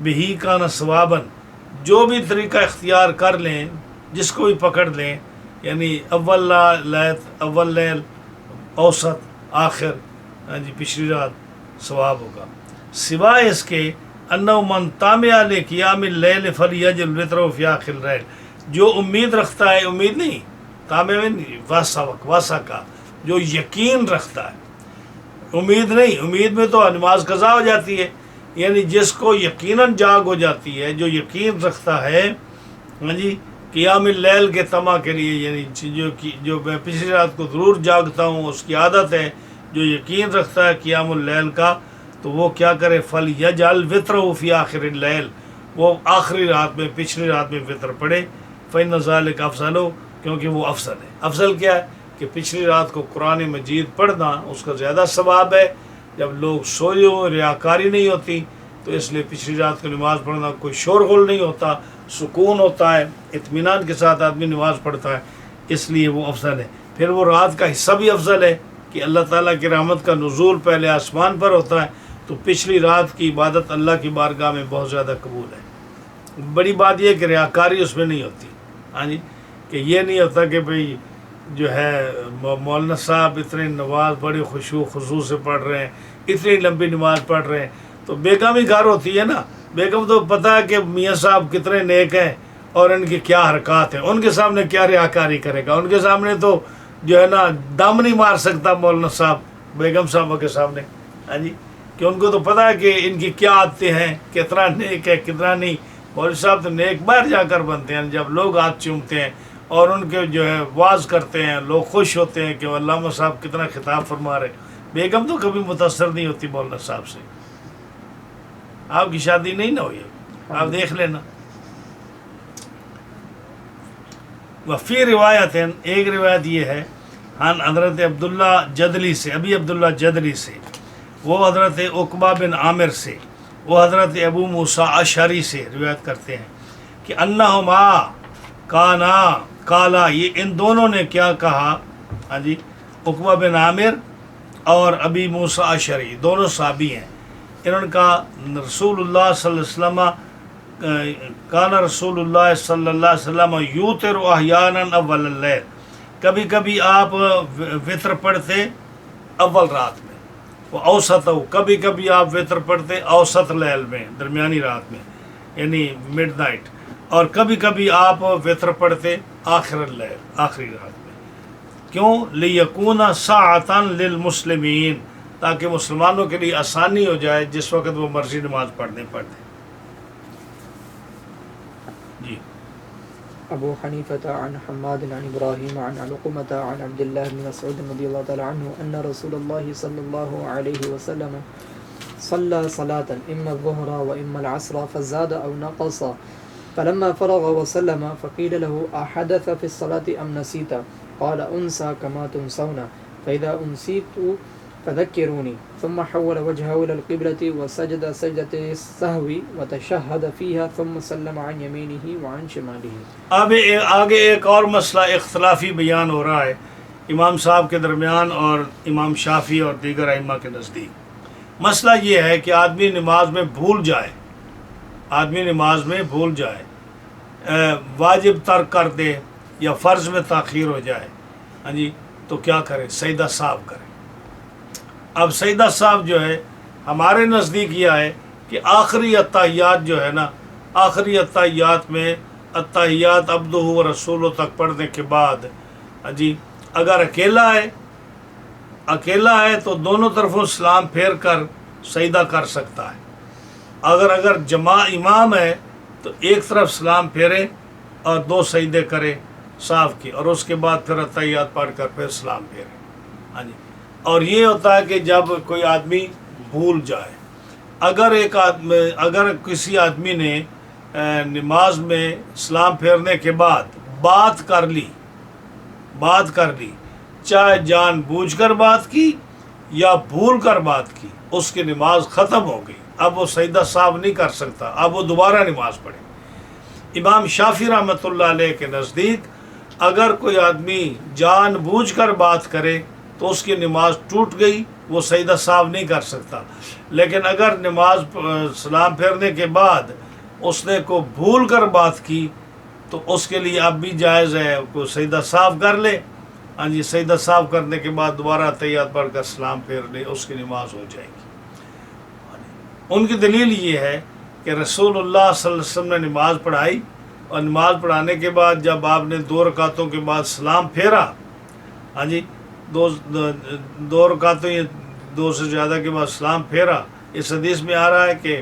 بہ کان ثوابا، جو بھی طریقہ اختیار کر لیں، جس کو بھی پکڑ لیں، یعنی اول لیل، اوسط، آخر، ہاں جی پچھلی رات، ثواب ہوگا۔ سوائے اس کے انہ من طامع لقیام اللیل فلیجعل الوتر فی آخر اللیل، جو امید رکھتا ہے، امید نہیں، طامع میں نہیں، واسع کا، جو یقین رکھتا ہے، امید نہیں، امید میں تو نماز قضا ہو جاتی ہے، یعنی جس کو یقیناً جاگ ہو جاتی ہے، جو یقین رکھتا ہے، ہاں جی قیام اللیل کے طمع کے لیے، یعنی جو میں پچھلی رات کو ضرور جاگتا ہوں، اس کی عادت ہے، جو یقین رکھتا ہے قیام اللیل کا، تو وہ کیا کرے، فَلْيَجْعَلْ وِتْرَهُ فِي آخِرِ اللَّيْلِ، وہ آخری رات میں، پچھلی رات میں وطر پڑھے، فَإِنَّ ذَلِكَ أَفْضَلُ، کیونکہ وہ افضل ہے۔ افضل کیا ہے کہ پچھلی رات کو قرآن مجید پڑھنا اس کا زیادہ ثواب ہے، جب لوگ سوئے ہوں، ریاکاری نہیں ہوتی، تو اس لیے پچھلی رات کو نماز پڑھنا، کوئی شور غل نہیں ہوتا، سکون ہوتا ہے، اطمینان کے ساتھ آدمی نماز پڑھتا ہے، اس لیے وہ افضل ہے۔ پھر وہ رات کا حصہ بھی افضل ہے کہ اللہ تعالیٰ کی رحمت کا نزول پہلے آسمان پر ہوتا ہے، تو پچھلی رات کی عبادت اللہ کی بارگاہ میں بہت زیادہ قبول ہے۔ بڑی بات یہ کہ ریاکاری اس میں نہیں ہوتی، ہاں جی، کہ یہ نہیں ہوتا کہ بھئی جو ہے مولانا صاحب اتنے نماز بڑی خشوع خضوع سے پڑھ رہے ہیں، اتنی لمبی نماز پڑھ رہے ہیں، تو بیگم ہی گھر ہوتی ہے نا، بیگم تو پتہ ہے کہ میاں صاحب کتنے نیک ہیں اور ان کی کیا حرکات ہیں، ان کے سامنے کیا ریاکاری کرے گا، ان کے سامنے تو جو ہے نا دم نہیں مار سکتا مولانا صاحب بیگم صاحبہ کے سامنے، ہاں جی، کہ ان کو تو پتہ ہے کہ ان کی کیا عادتیں ہیں، کتنا نیک ہے کتنا نہیں۔ مولوی صاحب تو نیک باہر جا کر بنتے ہیں، جب لوگ ہاتھ چومتے ہیں اور ان کے جو ہے واز کرتے ہیں، لوگ خوش ہوتے ہیں کہ علامہ صاحب کتنا خطاب فرما رہے۔ بیگم تو کبھی متاثر نہیں ہوتی مولانا صاحب سے۔ آپ کی شادی نہیں نہ ہوئی، آپ دیکھ لینا۔ وفی روایت، ایک روایت یہ ہے، ہاں حضرت عبداللہ جدلی سے، ابی عبداللہ جدلی سے، وہ حضرت عقبہ بن عامر سے، وہ حضرت ابو موسیٰ اشعری سے روایت کرتے ہیں کہ انہما کالا، یہ ان دونوں نے کیا کہا، ہاں جی، عقبہ بن عامر اور ابی موسیٰ اشعری دونوں صحابی ہیں، انہوں نے کہا رسول اللہ صلی اللہ علیہ وسلم کان رسول اللہ صلی اللہ علیہ وسلم یوتر احیانا اول اللیل، کبھی کبھی آپ وطر پڑھتے اول رات میں، وہ اوسط ہو، کبھی کبھی آپ وطر پڑھتے اوسط لیل میں، درمیانی رات میں، یعنی مڈ نائٹ، اور کبھی کبھی آپ وطر پڑھتے آخر اللیل، آخری رات میں۔ کیوں؟ لیکون ساعۃ للمسلمین، تاکہ مسلمانوں کے لیے آسانی ہو جائے جس وقت وہ مرضی نماز پڑھنے پڑھتے۔ جی ابو حنیفة عن حماد عن ابراہیم عن علقمة عن عبد الله بن مسعود رضی اللہ تعالی عنہ ان رسول اللہ صلی اللہ علیہ وسلم صلى صلاة اما الظهر واما العصر فزاد او نقص فلما فرغ وسلم فقيل له احدث في الصلاة ام نسيت قال انسى كما تنسون فاذا انسيت فذكروني ثم حول وجهه الى القبلة وسجد سجدة السهو وتشهد فيها ثم سلم عن يمينه وعن شماله۔ اب آگے ایک اور مسئلہ اختلافی بیان ہو رہا ہے امام صاحب کے درمیان اور امام شافعی اور دیگر ائمہ کے نزدیک۔ مسئلہ یہ ہے کہ آدمی نماز میں بھول جائے، آدمی نماز میں بھول جائے، واجب ترک کر دے یا فرض میں تاخیر ہو جائے، ہاں جی، تو کیا کرے؟ سجدہ سہو کرے۔ اب سجدہ سہو جو ہے ہمارے نزدیک یہ ہے کہ آخری اتحیات جو ہے نا، آخری اتحیات میں اتحیات عبدہ و رسولہ تک پڑھنے کے بعد، ہاں جی، اگر اکیلا ہے تو دونوں طرفوں سلام پھیر کر سجدہ کر سکتا ہے، اگر امام ہے تو ایک طرف سلام پھیرے اور دو سجدے کرے صاف کی، اور اس کے بعد پھر اتحیات پڑھ کر پھر سلام پھیرے، ہاں جی۔ اور یہ ہوتا ہے کہ جب کوئی آدمی بھول جائے، اگر کسی آدمی نے نماز میں سلام پھیرنے کے بعد بات کر لی، چاہے جان بوجھ کر بات کی یا بھول کر بات کی، اس کی نماز ختم ہو گئی، اب وہ سجدہ سہو نہیں کر سکتا، اب وہ دوبارہ نماز پڑھے۔ امام شافعی رحمۃ اللہ علیہ کے نزدیک اگر کوئی آدمی جان بوجھ کر بات کرے تو اس کی نماز ٹوٹ گئی، وہ سجدہ صاف نہیں کر سکتا. لیکن اگر نماز سلام پھیرنے کے بعد اس نے کو بھول کر بات کی تو اس کے لیے اب بھی جائز ہے، کوئی سجدہ صاف کر لے. ہاں جی، سجدہ صاف کرنے کے بعد دوبارہ تحیات پڑھ کر سلام پھیر لے، اس کی نماز ہو جائے گی. ان کی دلیل یہ ہے کہ رسول اللہ صلی اللہ علیہ وسلم نے نماز پڑھائی، اور نماز پڑھانے کے بعد جب آپ نے 2 رکعتوں کے بعد سلام پھیرا، ہاں جی، دو رکعتوں یا 2 سے زیادہ کے بعد سلام پھیرا. اس حدیث میں آ رہا ہے کہ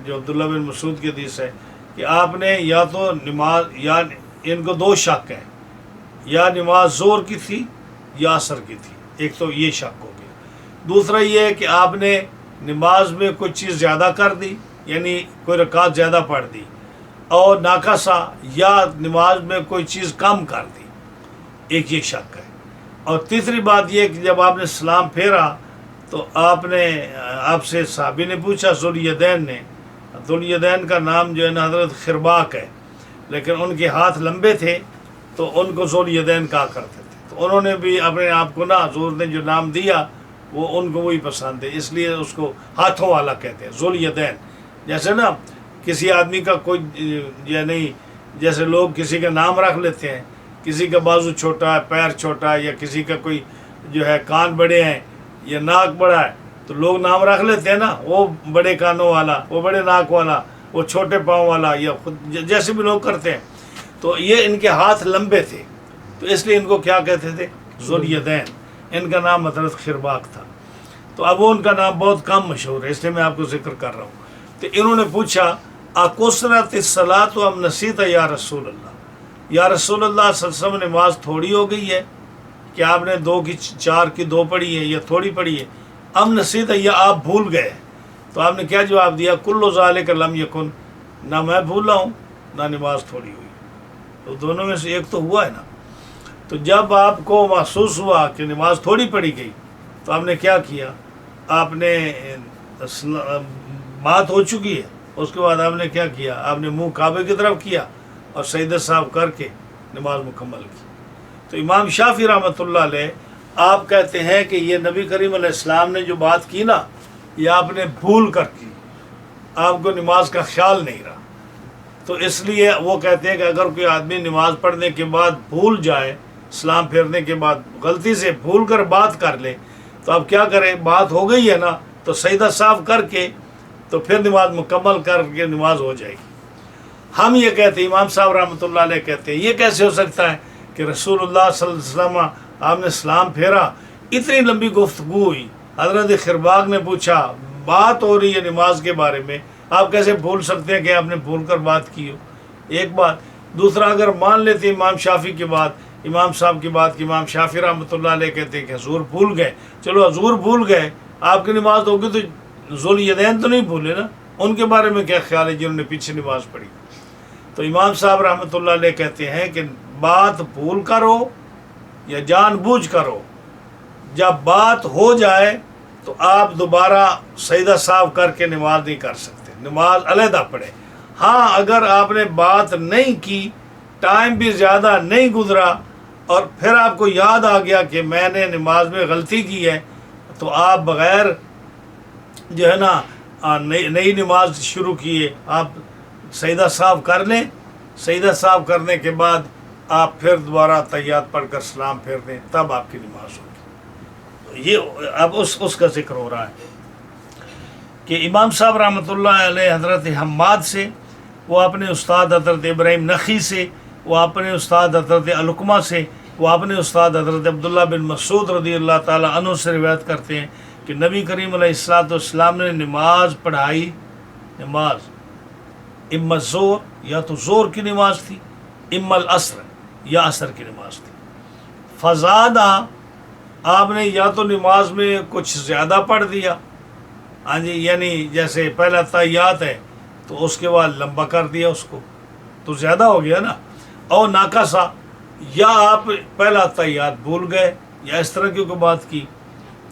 جو عبداللہ بن مسعود کی حدیث ہے کہ آپ نے یا تو نماز، یا ان کو 2 شک ہیں، یا نماز ظہر کی تھی یا عصر کی تھی. ایک تو یہ شک ہو گیا. دوسرا یہ ہے کہ آپ نے نماز میں کوئی چیز زیادہ کر دی، یعنی کوئی رکعت زیادہ پڑھ دی، اور ناقصہ، یا نماز میں کوئی چیز کم کر دی. ایک یہ شک ہے. اور تیسری بات یہ کہ جب آپ نے سلام پھیرا تو آپ سے صحابی نے پوچھا، ذوالیدین نے، ذوالیدین کا نام جو ہے نا حضرت خرباق ہے، لیکن ان کے ہاتھ لمبے تھے تو ان کو ذوالیدین کہا کرتے تھے. تو انہوں نے بھی اپنے آپ کو نا، حضور نے جو نام دیا وہ ان کو وہی پسند ہے، اس لیے اس کو ہاتھوں والا کہتے ہیں، ذوالیدین. جیسے نا کسی آدمی کا کوئی، یعنی جیسے لوگ کسی کا نام رکھ لیتے ہیں، کسی کا بازو چھوٹا ہے، پیر چھوٹا ہے، یا کسی کا کوئی جو ہے کان بڑے ہیں یا ناک بڑا ہے، تو لوگ نام رکھ لیتے ہیں نا، وہ بڑے کانوں والا، وہ بڑے ناک والا، وہ چھوٹے پاؤں والا، یا خود جیسے بھی لوگ کرتے ہیں. تو یہ ان کے ہاتھ لمبے تھے تو اس لیے ان کو کیا کہتے تھے؟ ذوالیدین. ان کا نام حضرت خرباق تھا. تو اب وہ ان کا نام بہت کم مشہور ہے، اس لیے میں آپ کو ذکر کر رہا ہوں. تو انہوں نے پوچھا، اقصرت الصلاۃ ام نسیت یا رسول اللہ، یا رسول اللہ صلی اللہ علیہ وسلم، نماز تھوڑی ہو گئی ہے کہ آپ نے 2 کی 4 کی 2 پڑھی ہے، یا تھوڑی پڑھی ہے، ام نسیت، یا آپ بھول گئے. تو آپ نے کیا جواب دیا؟ کل ذالک لم یکن، نہ میں بھولا ہوں نہ نماز تھوڑی ہوئی. تو دونوں میں سے ایک تو ہوا ہے نا. تو جب آپ کو محسوس ہوا کہ نماز تھوڑی پڑھی گئی تو آپ نے کیا کیا؟ آپ نے بات ہو چکی ہے، اس کے بعد آپ نے کیا کیا؟ آپ نے منہ کعبے کی طرف کیا اور سجدہ صاحب کر کے نماز مکمل کی. تو امام شافعی رحمۃ اللہ علیہ آپ کہتے ہیں کہ یہ نبی کریم علیہ السلام نے جو بات کی نا، یہ آپ نے بھول کر کی، آپ کو نماز کا خیال نہیں رہا. تو اس لیے وہ کہتے ہیں کہ اگر کوئی آدمی نماز پڑھنے کے بعد بھول جائے، سلام پھیرنے کے بعد غلطی سے بھول کر بات کر لے، تو اب کیا کرے؟ بات ہو گئی ہے نا، تو سجدہ صاف کر کے تو پھر نماز مکمل کر کے نماز ہو جائے گی. ہم یہ کہتے ہیں، امام صاحب رحمۃ اللہ علیہ کہتے ہیں، یہ کیسے ہو سکتا ہے کہ رسول اللہ صلی اللہ علیہ وسلم آپ نے سلام پھیرا، اتنی لمبی گفتگو ہوئی، حضرت خرباق نے پوچھا، بات ہو رہی ہے نماز کے بارے میں، آپ کیسے بھول سکتے ہیں کہ آپ نے بھول کر بات کی ہو؟ ایک بات. دوسرا، اگر مان لیتے امام شافعی کی بات، امام صاحب کی بات، کہ امام شافعی رحمۃ اللہ علیہ کہتے ہیں کہ حضور بھول گئے، چلو حضور بھول گئے، آپ کی نماز ہوگی تو ذوالیدین تو نہیں بھولے نا، ان کے بارے میں کیا خیال ہے جنہوں نے پیچھے نماز پڑھی؟ تو امام صاحب رحمۃ اللہ علیہ کہتے ہیں کہ بات بھول کر ہو یا جان بوجھ کر ہو، جب بات ہو جائے تو آپ دوبارہ سجدہ صاف کر کے نماز نہیں کر سکتے، نماز علیحدہ پڑھے. ہاں اگر آپ نے بات نہیں کی، ٹائم بھی زیادہ نہیں گزرا، اور پھر آپ کو یاد آ گیا کہ میں نے نماز میں غلطی کی ہے، تو آپ بغیر جو ہے نا نئی نماز شروع کیے آپ سجدہ صاف کر لیں. سجدہ صاف کرنے کے بعد آپ پھر دوبارہ تحیات پڑھ کر سلام پھیر دیں، تب آپ کی نماز ہوگی. یہ اب اس کا ذکر ہو رہا ہے کہ امام صاحب رحمۃ اللہ علیہ حضرت حماد سے، وہ اپنے استاد حضرت ابراہیم نخعی سے، وہ اپنے استاد حضرت علقمہ سے، وہ اپنے استاد حضرت عبداللہ بن مسعود رضی اللہ تعالیٰ عنہ سے روایت کرتے ہیں کہ نبی کریم علیہ السلام نے نماز پڑھائی، نماز اما الظہر، یا تو ظہر کی نماز تھی، اما العصر، یا عصر کی نماز تھی. فزادہ، آپ نے یا تو نماز میں کچھ زیادہ پڑھ دیا، ہاں جی، یعنی جیسے پہلا تحیات ہے تو اس کے بعد لمبا کر دیا اس کو، تو زیادہ ہو گیا نا. اور ناقصہ، یا آپ پہلا تحیات بھول گئے یا اس طرح کی کوئی بات کی،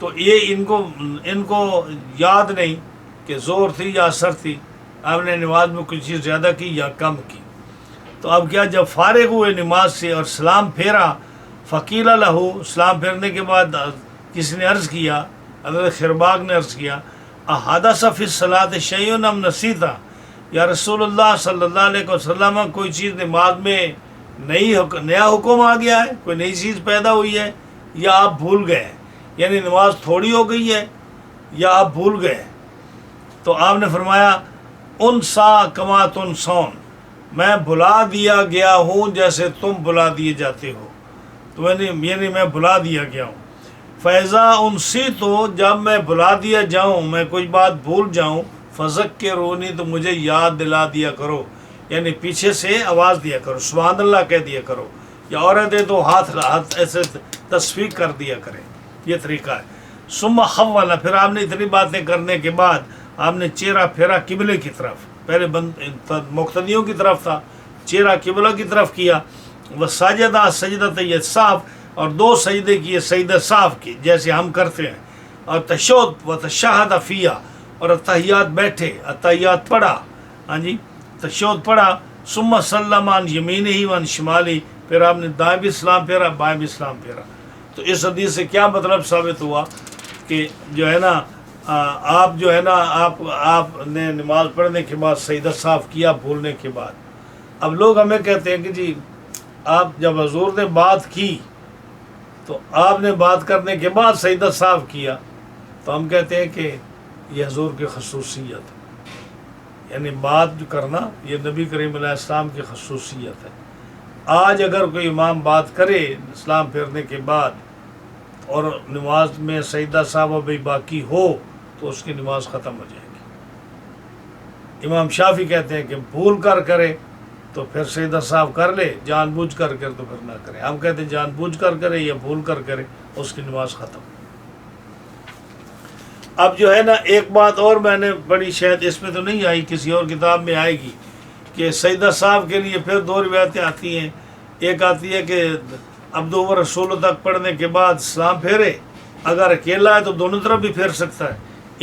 تو یہ ان کو یاد نہیں کہ ظہر تھی یا عصر تھی، آپ نے نماز میں کچھ چیز زیادہ کی یا کم کی. تو تو اب کیا جب فارغ ہوئے نماز سے اور سلام پھیرا، فقیل لہو، سلام پھیرنے کے بعد کسی نے عرض کیا، حضرت خرباغ نے عرض کیا، احدث فی الصلاۃ شیء ام نسیتا، یا رسول اللہ صلی اللہ علیہ وسلم کوئی چیز نماز میں نیا حکم آ گیا ہے، کوئی نئی چیز پیدا ہوئی ہے، یا آپ بھول گئے ہیں، یعنی نماز تھوڑی ہو گئی ہے یا آپ بھول گئے ہیں؟ تو آپ نے فرمایا انسا کما تنسون، میں بھلا دیا گیا ہوں جیسے تم بھلا دیے جاتے ہو، تو یعنی میں بھلا دیا گیا ہوں۔ فیضا انسی، تو جب میں بھلا دیا جاؤں، میں کوئی بات بھول جاؤں، فذکرونی، تو مجھے یاد دلا دیا کرو، یعنی پیچھے سے آواز دیا کرو، سبحان اللہ کہہ دیا کرو، یا عورتیں تو ہاتھ ایسے تصفیق کر دیا کریں، یہ طریقہ ہے۔ ثم حول، پھر آپ نے اتنی باتیں کرنے کے بعد آپ نے چہرہ پھیرا قبلے کی طرف، پہلے مقتدیوں کی طرف تھا، چہرہ قبلہ کی طرف کیا، وہ ساجدہ سجدہ صاف، اور 2 سجدے کیے، سجدہ صاف کی جیسے ہم کرتے ہیں، اور تشہد و تشہد فیہ، اور اتحیات بیٹھے، اتحیات پڑھا، ہاں جی تشہد پڑھا، ثم سلم عن یمینہ و عن شمالہ، پھر آپ نے دائیں بھی سلام پھیرا، بائیں بھی سلام پھیرا۔ تو اس حدیث سے کیا مطلب ثابت ہوا کہ جو ہے نا آپ جو ہے نا آپ نے نماز پڑھنے کے بعد سجدہ صاف کیا بھولنے کے بعد۔ اب لوگ ہمیں کہتے ہیں کہ جی آپ جب حضور نے بات کی تو آپ نے بات کرنے کے بعد سجدہ صاف کیا، تو ہم کہتے ہیں کہ یہ حضور کی خصوصیت ہے، یعنی بات جو کرنا یہ نبی کریم علیہ السلام کی خصوصیت ہے۔ آج اگر کوئی امام بات کرے اسلام پھیرنے کے بعد اور نماز میں سجدہ صاحب ابھی باقی ہو تو اس کی نماز ختم ہو جائے گی۔ امام شافعی کہتے ہیں کہ بھول کر کرے تو پھر سجدہ صاحب کر لے، جان بوجھ کر تو پھر نہ کرے۔ ہم کہتے ہیں جان بوجھ کر کرے یا بھول کر کرے، اس کی نماز ختم۔ اب جو ہے نا ایک بات اور میں نے بڑی، شاید اس میں تو نہیں آئی، کسی اور کتاب میں آئے گی، کہ سجدہ صاحب کے لیے پھر 2 روایتیں آتی ہیں۔ ایک آتی ہے کہ عبدہ و رسول تک پڑھنے کے بعد سلام پھیرے، اگر اکیلا ہے تو دونوں طرف بھی پھیر سکتا ہے،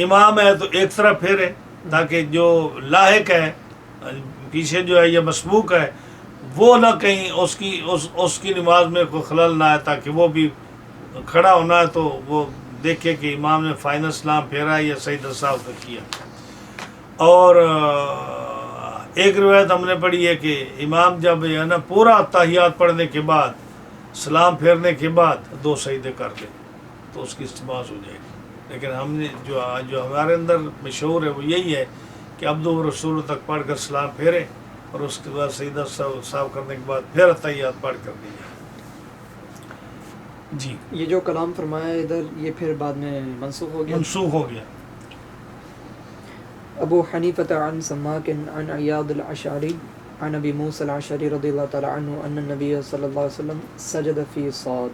امام ہے تو ایک طرف پھیرے، تاکہ جو لاحق ہے پیچھے جو ہے یا مسبوق ہے وہ نہ کہیں اس کی نماز میں کوئی خلل نہ آئے، تاکہ وہ بھی کھڑا ہونا ہے تو وہ دیکھے کہ امام نے فائنل سلام پھیرا ہے یا سجدہ صاحب کا کیا۔ اور ایک روایت ہم نے پڑھی ہے کہ امام جب ہے نا پورا تحیات پڑھنے کے بعد سلام پھیرنے کے بعد 2 سجدے کر دے تو اس کی نماز ہو جائے گی، لیکن ہم نے جو ہمارے اندر مشہور ہے وہ یہی ہے کہ عبدہ و رسول تک پڑھ کر سلام پھیرے اور اس کے بعد سجدہ صاف کرنے کے بعد پھر تحیات پڑھ کر دی جائے۔ جی یہ جو کلام فرمایا ہے ادھر، یہ پھر بعد میں منسوخ ہو گیا؟ منسوخ ہو گیا۔ ابو حنیفۃ عن سماک عن عیاض الاشعری عن ابی موسیٰ الاشعری رضی اللہ تعالی عنہ ان النبی صلی اللہ علیہ وسلم سجد فی صاد۔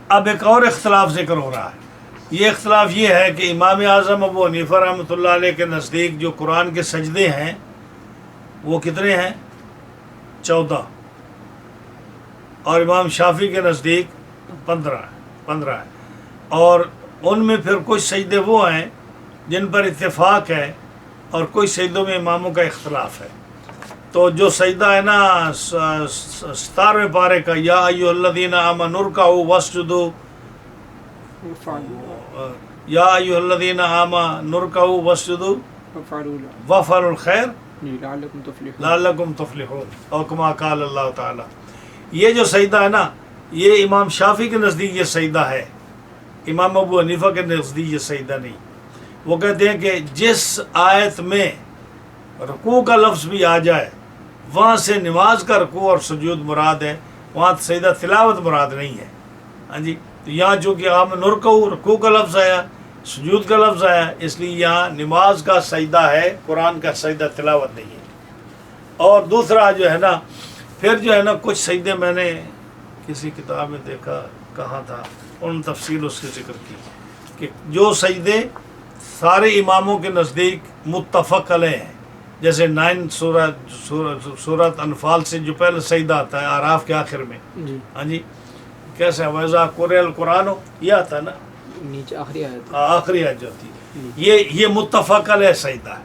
اب ایک اور اختلاف ذکر ہو رہا ہے۔ یہ اختلاف یہ ہے کہ امام اعظم ابو حنیفہ رحمۃ اللہ علیہ کے نزدیک جو قرآن کے سجدے ہیں وہ کتنے ہیں؟ 14، اور امام شافعی کے نزدیک 15 ہے، اور ان میں پھر کچھ سجدے وہ ہیں جن پر اتفاق ہے اور کچھ سجدوں میں اماموں کا اختلاف ہے۔ تو جو سجدہ ہے نا 17ویں پارے کا، یا ایھا الذین آمنوا ارکعوا واسجدوا، یا ایھا الذین آمنوا ارکعوا واسجدوا وافعلوا الخیر لعلکم تفلحون، اور کما قال اللہ تعالی۔ یہ جو سجدہ ہے نا، یہ امام شافعی کے نزدیک یہ سجدہ ہے، امام ابو حنیفہ کے نزدیک یہ سجدہ نہیں۔ وہ کہتے ہیں کہ جس آیت میں رکوع کا لفظ بھی آ جائے وہاں سے نماز کا رکوع اور سجود مراد ہے، وہاں سجدہ تلاوت مراد نہیں ہے۔ ہاں جی، تو یہاں چونکہ آمنوا ارکعوا، رکوع کا لفظ آیا، سجود کا لفظ آیا، اس لیے یہاں نماز کا سجدہ ہے، قرآن کا سجدہ تلاوت نہیں ہے۔ اور دوسرا جو ہے نا، پھر جو ہے نا کچھ سجدے میں نے کسی کتاب میں دیکھا، کہاں تھا، ان تفصیل اس کی ذکر کی کہ جو سجدے سارے اماموں کے نزدیک متفق علیہ ہیں، جیسے 9 سورۃ انفال سے جو پہلے سجدہ آتا ہے اعراف کے آخر میں، ہاں جی کیسے وَإِذَا قُرِئَ الْقُرْآنُ، یہ آتا ہے نا نیچے آخری آیت، آخری آیت جو ہوتی ہے، یہ متفق علیہ سجدہ ہے۔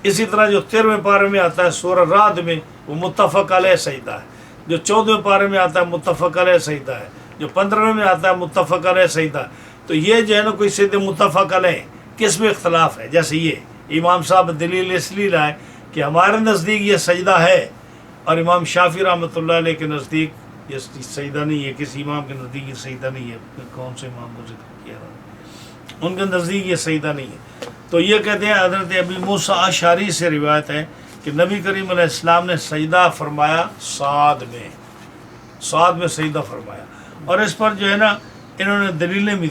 اسی طرح جو 13ویں پارے میں آتا ہے سورہ رعد میں وہ متفق علیہ سجدہ ہے، جو 14ویں پارے میں آتا ہے متفق علیہ سجدہ ہے، جو 15ویں میں آتا ہے متفق علیہ سجدہ ہے۔ تو یہ جو ہے نا کوئی سیدھے متفق علیہ، کس میں اختلاف ہے؟ جیسے یہ امام صاحب دلیل اس لیے لائے کہ ہمارے نزدیک یہ سجدہ ہے، اور امام شافعی رحمۃ اللہ علیہ کے نزدیک یہ سجدہ نہیں ہے، کسی امام کے نزدیک یہ سجدہ نہیں ہے، کون سے امام کو ذکر کیا رہا، ان کے نزدیک یہ سجدہ نہیں ہے۔ تو یہ کہتے ہیں حضرت ابی موسیٰ اشعری سے روایت ہے کہ نبی کریم علیہ السلام نے سجدہ فرمایا صاد میں سجدہ فرمایا، اور اس پر جو ہے نا انہوں نے دلیلیں بھی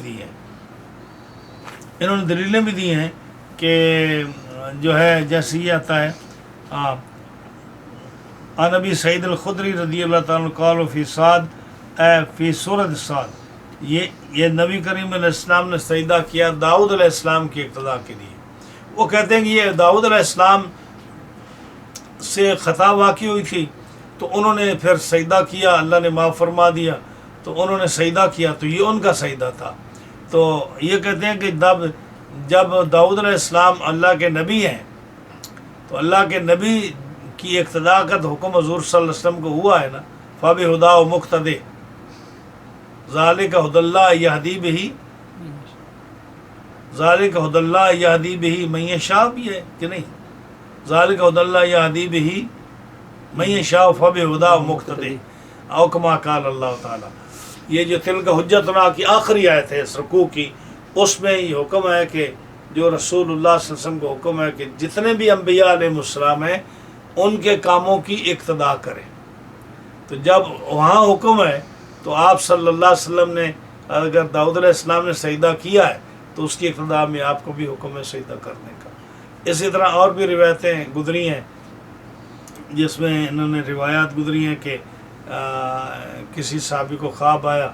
دی ہیں کہ جو ہے جیسے یہ آتا ہے عن ابی سعید الخدری رضی اللہ تعالیٰ عنہ قال فی صاد فی سورۃ صاد، یہ نبی کریم علیہ السلام نے سجدہ کیا داؤد علیہ السلام کی اقتدا کے لیے۔ وہ کہتے ہیں کہ یہ داؤد علیہ السلام سے خطا واقع ہوئی تھی، تو انہوں نے پھر سجدہ کیا، اللہ نے معاف فرما دیا، تو انہوں نے سجدہ کیا، تو یہ ان کا سجدہ تھا۔ تو یہ کہتے ہیں کہ جب داؤد علیہ السلام اللہ کے نبی ہیں، تو اللہ کے نبی کی اقتدا کا حکم حضور صلی اللہ علیہ وسلم کو ہوا ہے نا، فَبِهُدَاهُ مُقْتَدِي ذَلِكَ هُدَى اللَّهِ يَهْدِي بِهِ ذَلِكَ هُدَى اللَّهِ يَهْدِي بِهِ مَن يَشَاءُ بھی ہے کہ نہیں؟ ذَلِكَ هُدَى اللَّهِ يَهْدِي بِهِ مَن يَشَاءُ فَبِهُدَاهُ مُقْتَدِي او کما قال اللہ تعالیٰ۔ یہ جو تلک حجتنا کی آخری آیت ہے اس رکوع کی، اس میں یہ حکم ہے کہ جو رسول اللہ صلی اللہ علیہ وسلم کو حکم ہے کہ جتنے بھی انبیاء علیہ السلام ہیں ان کے کاموں کی اقتدا کریں۔ تو جب وہاں حکم ہے تو آپ صلی اللہ علیہ وسلم نے اگر داؤد علیہ السلام نے سجدہ کیا ہے تو اس کی اقتدا میں آپ کو بھی حکم ہے سجدہ کرنے کا۔ اسی طرح اور بھی روایتیں گزری ہیں جس میں انہوں نے روایات گزری ہیں کہ کسی صحابی کو خواب آیا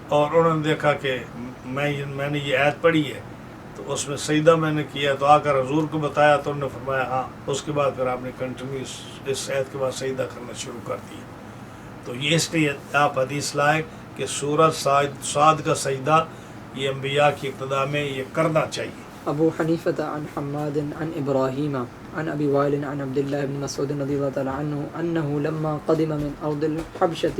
اور انہوں نے دیکھا کہ میں نے یہ آیت پڑھی ہے، تو اس میں سجدہ میں نے کیا، تو آ کر حضور کو بتایا تو انہوں نے فرمایا ہاں، اس کے بعد پھر آپ نے کنٹینیو اس آیت کے بعد سجدہ کرنا شروع کر دیا۔ تو یہ اس لیے آپ حدیث لائے کہ سورۃ صاد کا سجدہ یہ انبیاء کی اقتدا میں یہ کرنا چاہیے۔ ابو حنیفۃ عن حماد عن ابراہیم عن ابی وائل عن عبد اللہ بن مسعود رضی اللہ تعالی عنہ انه لما قدم من ارض الحبشة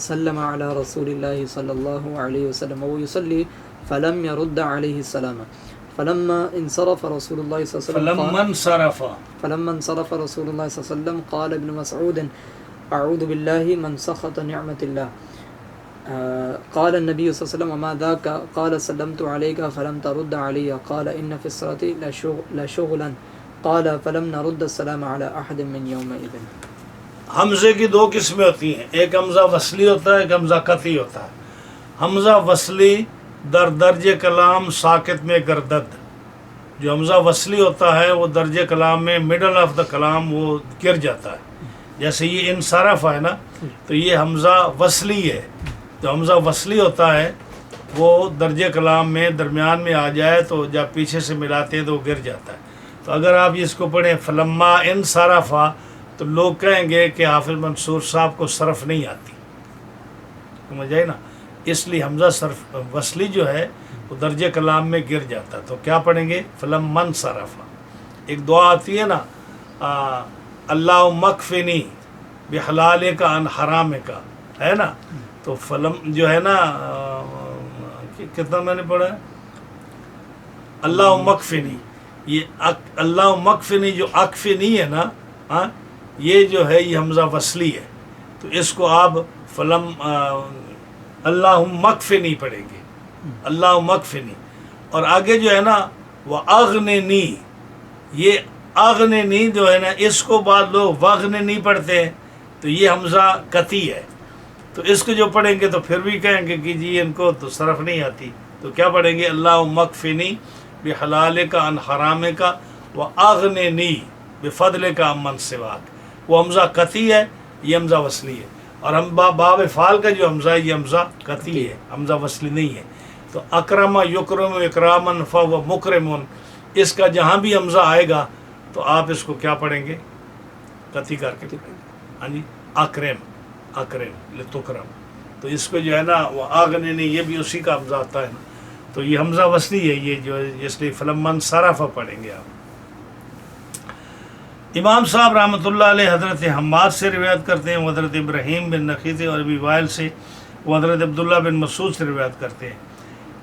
سلم على رسول الله صلی اللہ علیہ وسلم وهو يصلي فلم يرد عليه السلام فلما انصرف رسول الله صلی اللہ علیہ وسلم فلما انصرف رسول الله صلی اللہ علیہ وسلم قال ابن مسعود اعوذ بالله من سخط نعمت اللہ قال النبي صلی اللہ علیہ وسلم وما ذاك قال سلمت عليك فلم ترد علي قال ان في الصلاة لشغلا قال فلم نرد السلام على احد من يومئذ۔ حمزے کی دو قسمیں ہوتی ہیں، ایک حمزہ وصلی ہوتا ہے، ایک حمزہ قطعی ہوتا ہے۔ حمزہ وصلی درج کلام ساکت میں گردد، جو حمزہ وصلی ہوتا ہے وہ درج کلام میں مڈل آف دا کلام وہ گر جاتا ہے، جیسے یہ انصرف ہے نا، تو یہ حمزہ وصلی ہے۔ جو حمزہ وصلی ہوتا ہے وہ درج کلام میں درمیان میں آ جائے تو جب پیچھے سے ملاتے ہیں تو وہ گر جاتا ہے۔ تو اگر آپ اس کو پڑھیں فلما انصرفا تو لوگ کہیں گے کہ حافظ منصور صاحب کو صرف نہیں آتی، سمجھ آئی نا، اس لیے حمزہ صرف وصلی جو ہے وہ درج کلام میں گر جاتا ہے۔ تو کیا پڑھیں گے؟ فلما انصرفا۔ ایک دعا آتی ہے نا اللہ مکفنی بحلال کا ان حرام کا، ہے نا، تو فلم جو ہے نا کتنا میں نے پڑھا ہے اللہ مکفنی، یہ اللہ مکفنی جو اکفنی ہے نا، یہ جو ہے یہ حمزہ وصلی ہے، تو اس کو آپ فلم اللہ مکفنی پڑھیں گے، اللہ مکفنی۔ اور آگے جو ہے نا وہ اغننی، یہ اغننی جو ہے نا اس کو بعد لوگ وغننی پڑھتے ہیں، تو یہ حمزہ قطعی ہے، تو اس کو جو پڑھیں گے تو پھر بھی کہیں گے کہ جی ان کو تو صرف نہیں آتی، تو کیا پڑھیں گے؟ اللہ مکفنی بحلال کا ان حرام کا واغننی بفضل کا امن سواک۔ وہ حمزہ قطعی ہے، یہ حمزہ وصلی ہے، اور ہم باب فعال کا جو حمزہ ہے یہ حمزہ قطعی ہے، حمزہ وصلی نہیں ہے۔ تو اکرم یکرم اکرامن فهو مکرم، اس کا جہاں بھی حمزہ آئے گا تو آپ اس کو کیا پڑھیں گے؟ قطعی کر کے پڑھیں گے، ہاں جی، اکرم اکرم لتکرم۔ تو اس کو جو ہے نا وہ آغننی، یہ بھی اسی کا حمزہ آتا ہے نا، تو یہ حمزہ وصلی ہے، یہ جو اس لیے فلما انصرف پڑھیں گے آپ۔ امام صاحب رحمۃ اللہ علیہ حضرت حماد سے روایت کرتے ہیں، وہ حضرت ابراہیم بن نخی سے، اور ابی وائل سے وہ حضرت عبداللہ بن مسعود سے روایت کرتے ہیں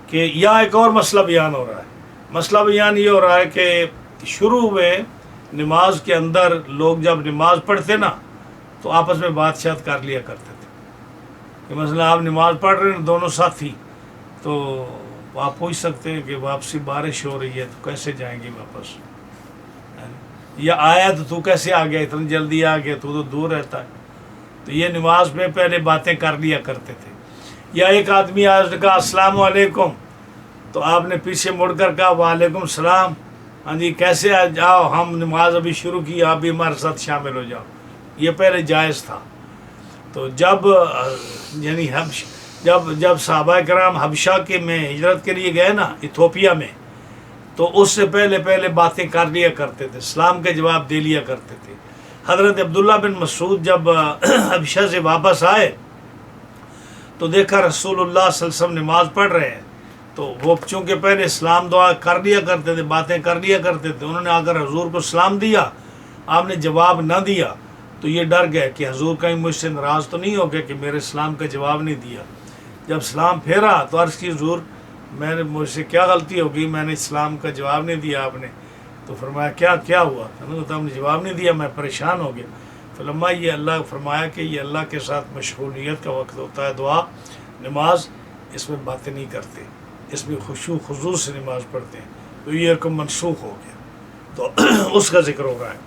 کہ یہاں ایک اور مسئلہ بیان ہو رہا ہے۔ مسئلہ بیان یہ ہو رہا ہے کہ شروع میں نماز کے اندر لوگ جب نماز پڑھتے نا تو آپس میں بات چیت کر لیا کرتے تھے کہ مثلا آپ نماز پڑھ رہے ہیں دونوں ساتھی، تو آپ پوچھ سکتے ہیں کہ واپسی بارش ہو رہی ہے تو کیسے جائیں گے واپس، یا آیا تو کیسے آ گیا، اتنی جلدی آ گیا تو دور رہتا ہے۔ تو یہ نماز میں پہلے باتیں کر لیا کرتے تھے۔ یا ایک آدمی آج نے کہا السلام علیکم، تو آپ نے پیچھے مڑ کر کہا وعلیکم السلام، ہاں جی کیسے جاؤ، ہم نماز ابھی شروع کی، آپ بھی ہمارے ساتھ شامل ہو جاؤ، یہ پہلے جائز تھا۔ تو جب یعنی جب صحابہ کرام حبشہ کے میں ہجرت کے لیے گئے نا ایتھوپیا میں، تو اس سے پہلے باتیں کر لیا کرتے تھے، اسلام کے جواب دے لیا کرتے تھے۔ حضرت عبداللہ بن مسعود جب حبشہ سے واپس آئے تو دیکھا رسول اللہ صلی اللہ علیہ وسلم نماز پڑھ رہے ہیں، تو وہ چونکہ پہلے اسلام دعا کر لیا کرتے تھے، باتیں کر لیا کرتے تھے، انہوں نے آ کر حضور کو سلام دیا، آپ نے جواب نہ دیا، تو یہ ڈر گئے کہ حضور کہیں مجھ سے ناراض تو نہیں ہو گئے کہ میرے سلام کا جواب نہیں دیا۔ جب سلام پھیرا تو عرض کی حضور مجھ سے کیا غلطی ہوگی، میں نے اسلام کا جواب نہیں دیا آپ نے؟ تو فرمایا کیا ہوا؟ ہم نے جواب نہیں دیا، میں پریشان ہو گیا۔ فلما یہ اللہ فرمایا کہ یہ اللہ کے ساتھ مشغولیت کا وقت ہوتا ہے، دعا نماز اس میں باتیں نہیں کرتے، اس میں خشوع خضوع سے نماز پڑھتے ہیں، تو یہ رقم منسوخ ہو گیا، تو اس کا ذکر ہو رہا ہے۔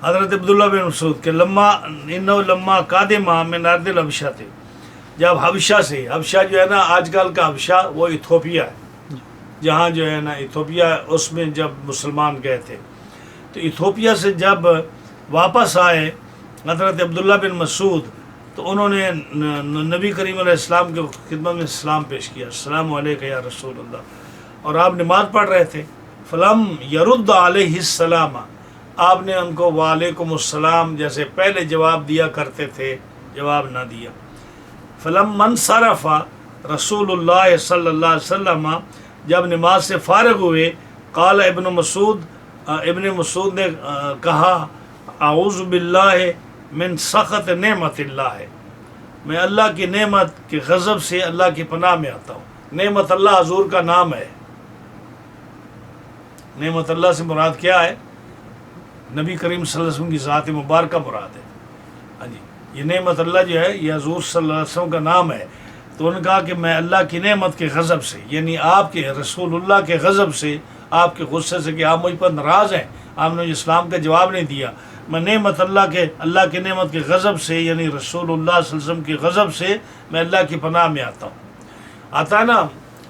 حضرت عبداللہ بن مسعود کہ لما قادما من ارض الحبشہ تھے، جب حبشہ سے، حبشہ جو ہے نا آج کل کا حبشہ وہ ایتھوپیا ہے، جہاں جو ہے نا ایتھوپیا، اس میں جب مسلمان گئے تھے، تو ایتھوپیا سے جب واپس آئے حضرت عبداللہ بن مسعود، تو انہوں نے نبی کریم علیہ السلام کے خدمت میں سلام پیش کیا، السلام علیکم یا رسول اللہ، اور آپ نماز پڑھ رہے تھے۔ فلم یرد علیہ السلام، آپ نے ان کو وعلیکم السلام جیسے پہلے جواب دیا کرتے تھے جواب نہ دیا۔ فلم منصرف رسول اللہ صلی اللہ علیہ وسلم، جب نماز سے فارغ ہوئے، قال ابن مسعود نے کہا اعوذ باللہ من سخط نعمت اللہ، میں اللہ کی نعمت کے غضب سے اللہ کی پناہ میں آتا ہوں۔ نعمت اللہ حضور کا نام ہے، نعمت اللہ سے مراد کیا ہے؟ نبی کریم صلی اللہ علیہ وسلم کی ذات مبارکہ مراد ہے، ہاں جی یہ نعمت اللہ جو ہے یہ حضور صلی اللہ علیہ وسلم کا نام ہے۔ تو انہوں نے کہا کہ میں اللہ کی نعمت کے غضب سے، یعنی آپ کے رسول اللہ کے غضب سے، آپ کے غصے سے کہ آپ مجھ پر ناراض ہیں، آپ نے اسلام کا جواب نہیں دیا، میں نعمت اللہ کی نعمت کے غضب سے، یعنی رسول اللہ صلی اللہ علیہ وسلم کے غضب سے میں اللہ کی پناہ میں آتا ہوں۔ آتا نا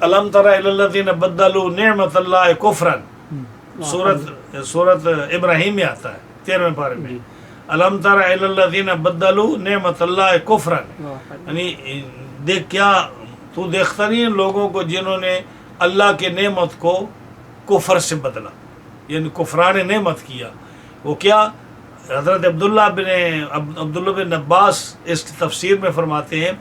الم تر الی الذین بدلوا نعمت اللہ کفرا، سورت ابراہیم میں آتا ہے 13ویں پارے میں، الم تر الی الذین بدلوا نعمت اللہ کفرا، یعنی دیکھ کیا تو دیکھتا نہیں ان لوگوں کو جنہوں نے اللہ کے نعمت کو کفر سے بدلا، یعنی کفران نعمت کیا۔ وہ کیا؟ حضرت عبداللہ بن عباس اس کی تفسیر میں فرماتے ہیں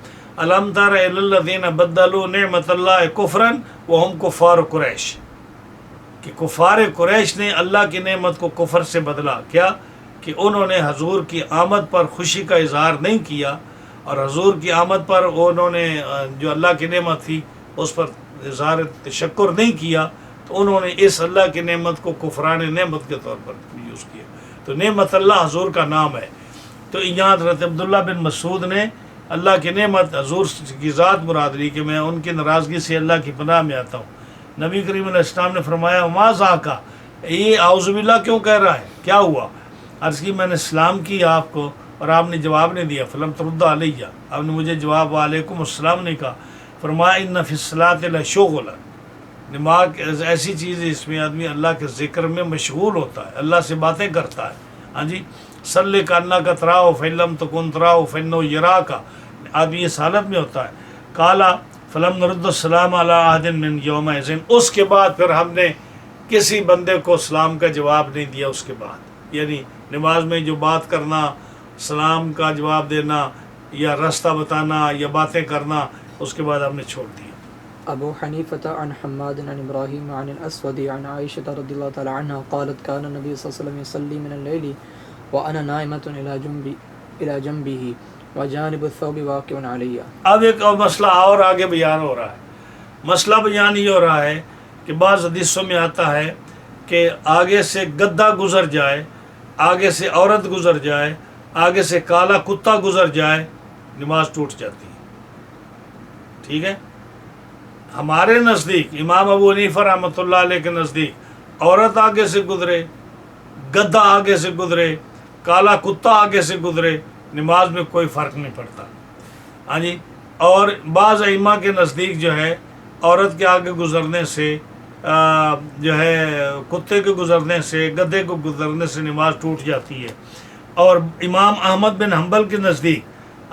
الم تر الی الذین بدلوا نعمت اللہ کفرا وہم کفار قریش، کہ کفار قریش نے اللہ کی نعمت کو کفر سے بدلا۔ کیا؟ کہ انہوں نے حضور کی آمد پر خوشی کا اظہار نہیں کیا، اور حضور کی آمد پر انہوں نے جو اللہ کی نعمت تھی اس پر اظہار تشکر نہیں کیا، تو انہوں نے اس اللہ کی نعمت کو کفران نعمت کے طور پر یوز کیا۔ تو نعمت اللہ حضور کا نام ہے۔ تو یہاں حضرت عبداللہ بن مسعود نے اللہ کی نعمت حضور کی ذات مراد لی کہ میں ان کی ناراضگی سے اللہ کی پناہ میں آتا ہوں۔ نبی کریم علیہ السلام نے فرمایا ما ذاکا، یہ اعوذ باللہ کیوں کہہ رہا ہے، کیا ہوا؟ عرض کی میں نے سلام کیا آپ کو اور آپ نے جواب نہیں دیا، فلم ترد علیہ، آپ نے مجھے جواب وعلیکم السلام نہیں کہا۔ فرمایا ان فی الصلاۃ لشغلا، نماز ایسی چیز ہے اس میں آدمی اللہ کے ذکر میں مشغول ہوتا ہے، اللہ سے باتیں کرتا ہے، ہاں جی صلی کانک تراؤ فإن لم تکن تراؤ فإنہ یراک، آدمی اس حالت میں ہوتا ہے۔ قالا فلم نرد السلام علی احد من یومئذ، اس کے بعد پھر ہم نے کسی بندے کو سلام کا جواب نہیں دیا اس کے بعد، یعنی نماز میں جو بات کرنا، سلام کا جواب دینا یا راستہ بتانا یا باتیں کرنا، اس کے بعد ہم نے چھوڑ دیا۔ أبو حنيفة عن حماد عن إبراهيم عن الأسود عن عائشة رضي الله تعالى عنها قالت كان النبي صلى الله عليه وسلم يصلي من الليل وأنا نائمة إلى جنبه وجانب الثوب واقع علي. اب ایک اور مسئلہ اور آگے بیان ہو رہا ہے. مسئلہ بیان یہ ہو رہا ہے کہ بعض حدیثوں میں آتا ہے کہ آگے سے گدھا گزر جائے، آگے سے عورت گزر جائے، آگے سے کالا کتا گزر جائے، نماز ٹوٹ جاتی ہے. ٹھیک ہے، ہمارے نزدیک امام ابو حنیفہ رحمۃ اللہ علیہ کے نزدیک عورت آگے سے گزرے، گدھا آگے سے گزرے، کالا کتا آگے سے گزرے، نماز میں کوئی فرق نہیں پڑتا. ہاں جی. اور بعض ائمہ کے نزدیک جو ہے عورت کے آگے گزرنے سے جو ہے کتے کے گزرنے سے، گدھے کو گزرنے سے نماز ٹوٹ جاتی ہے. اور امام احمد بن حنبل کے نزدیک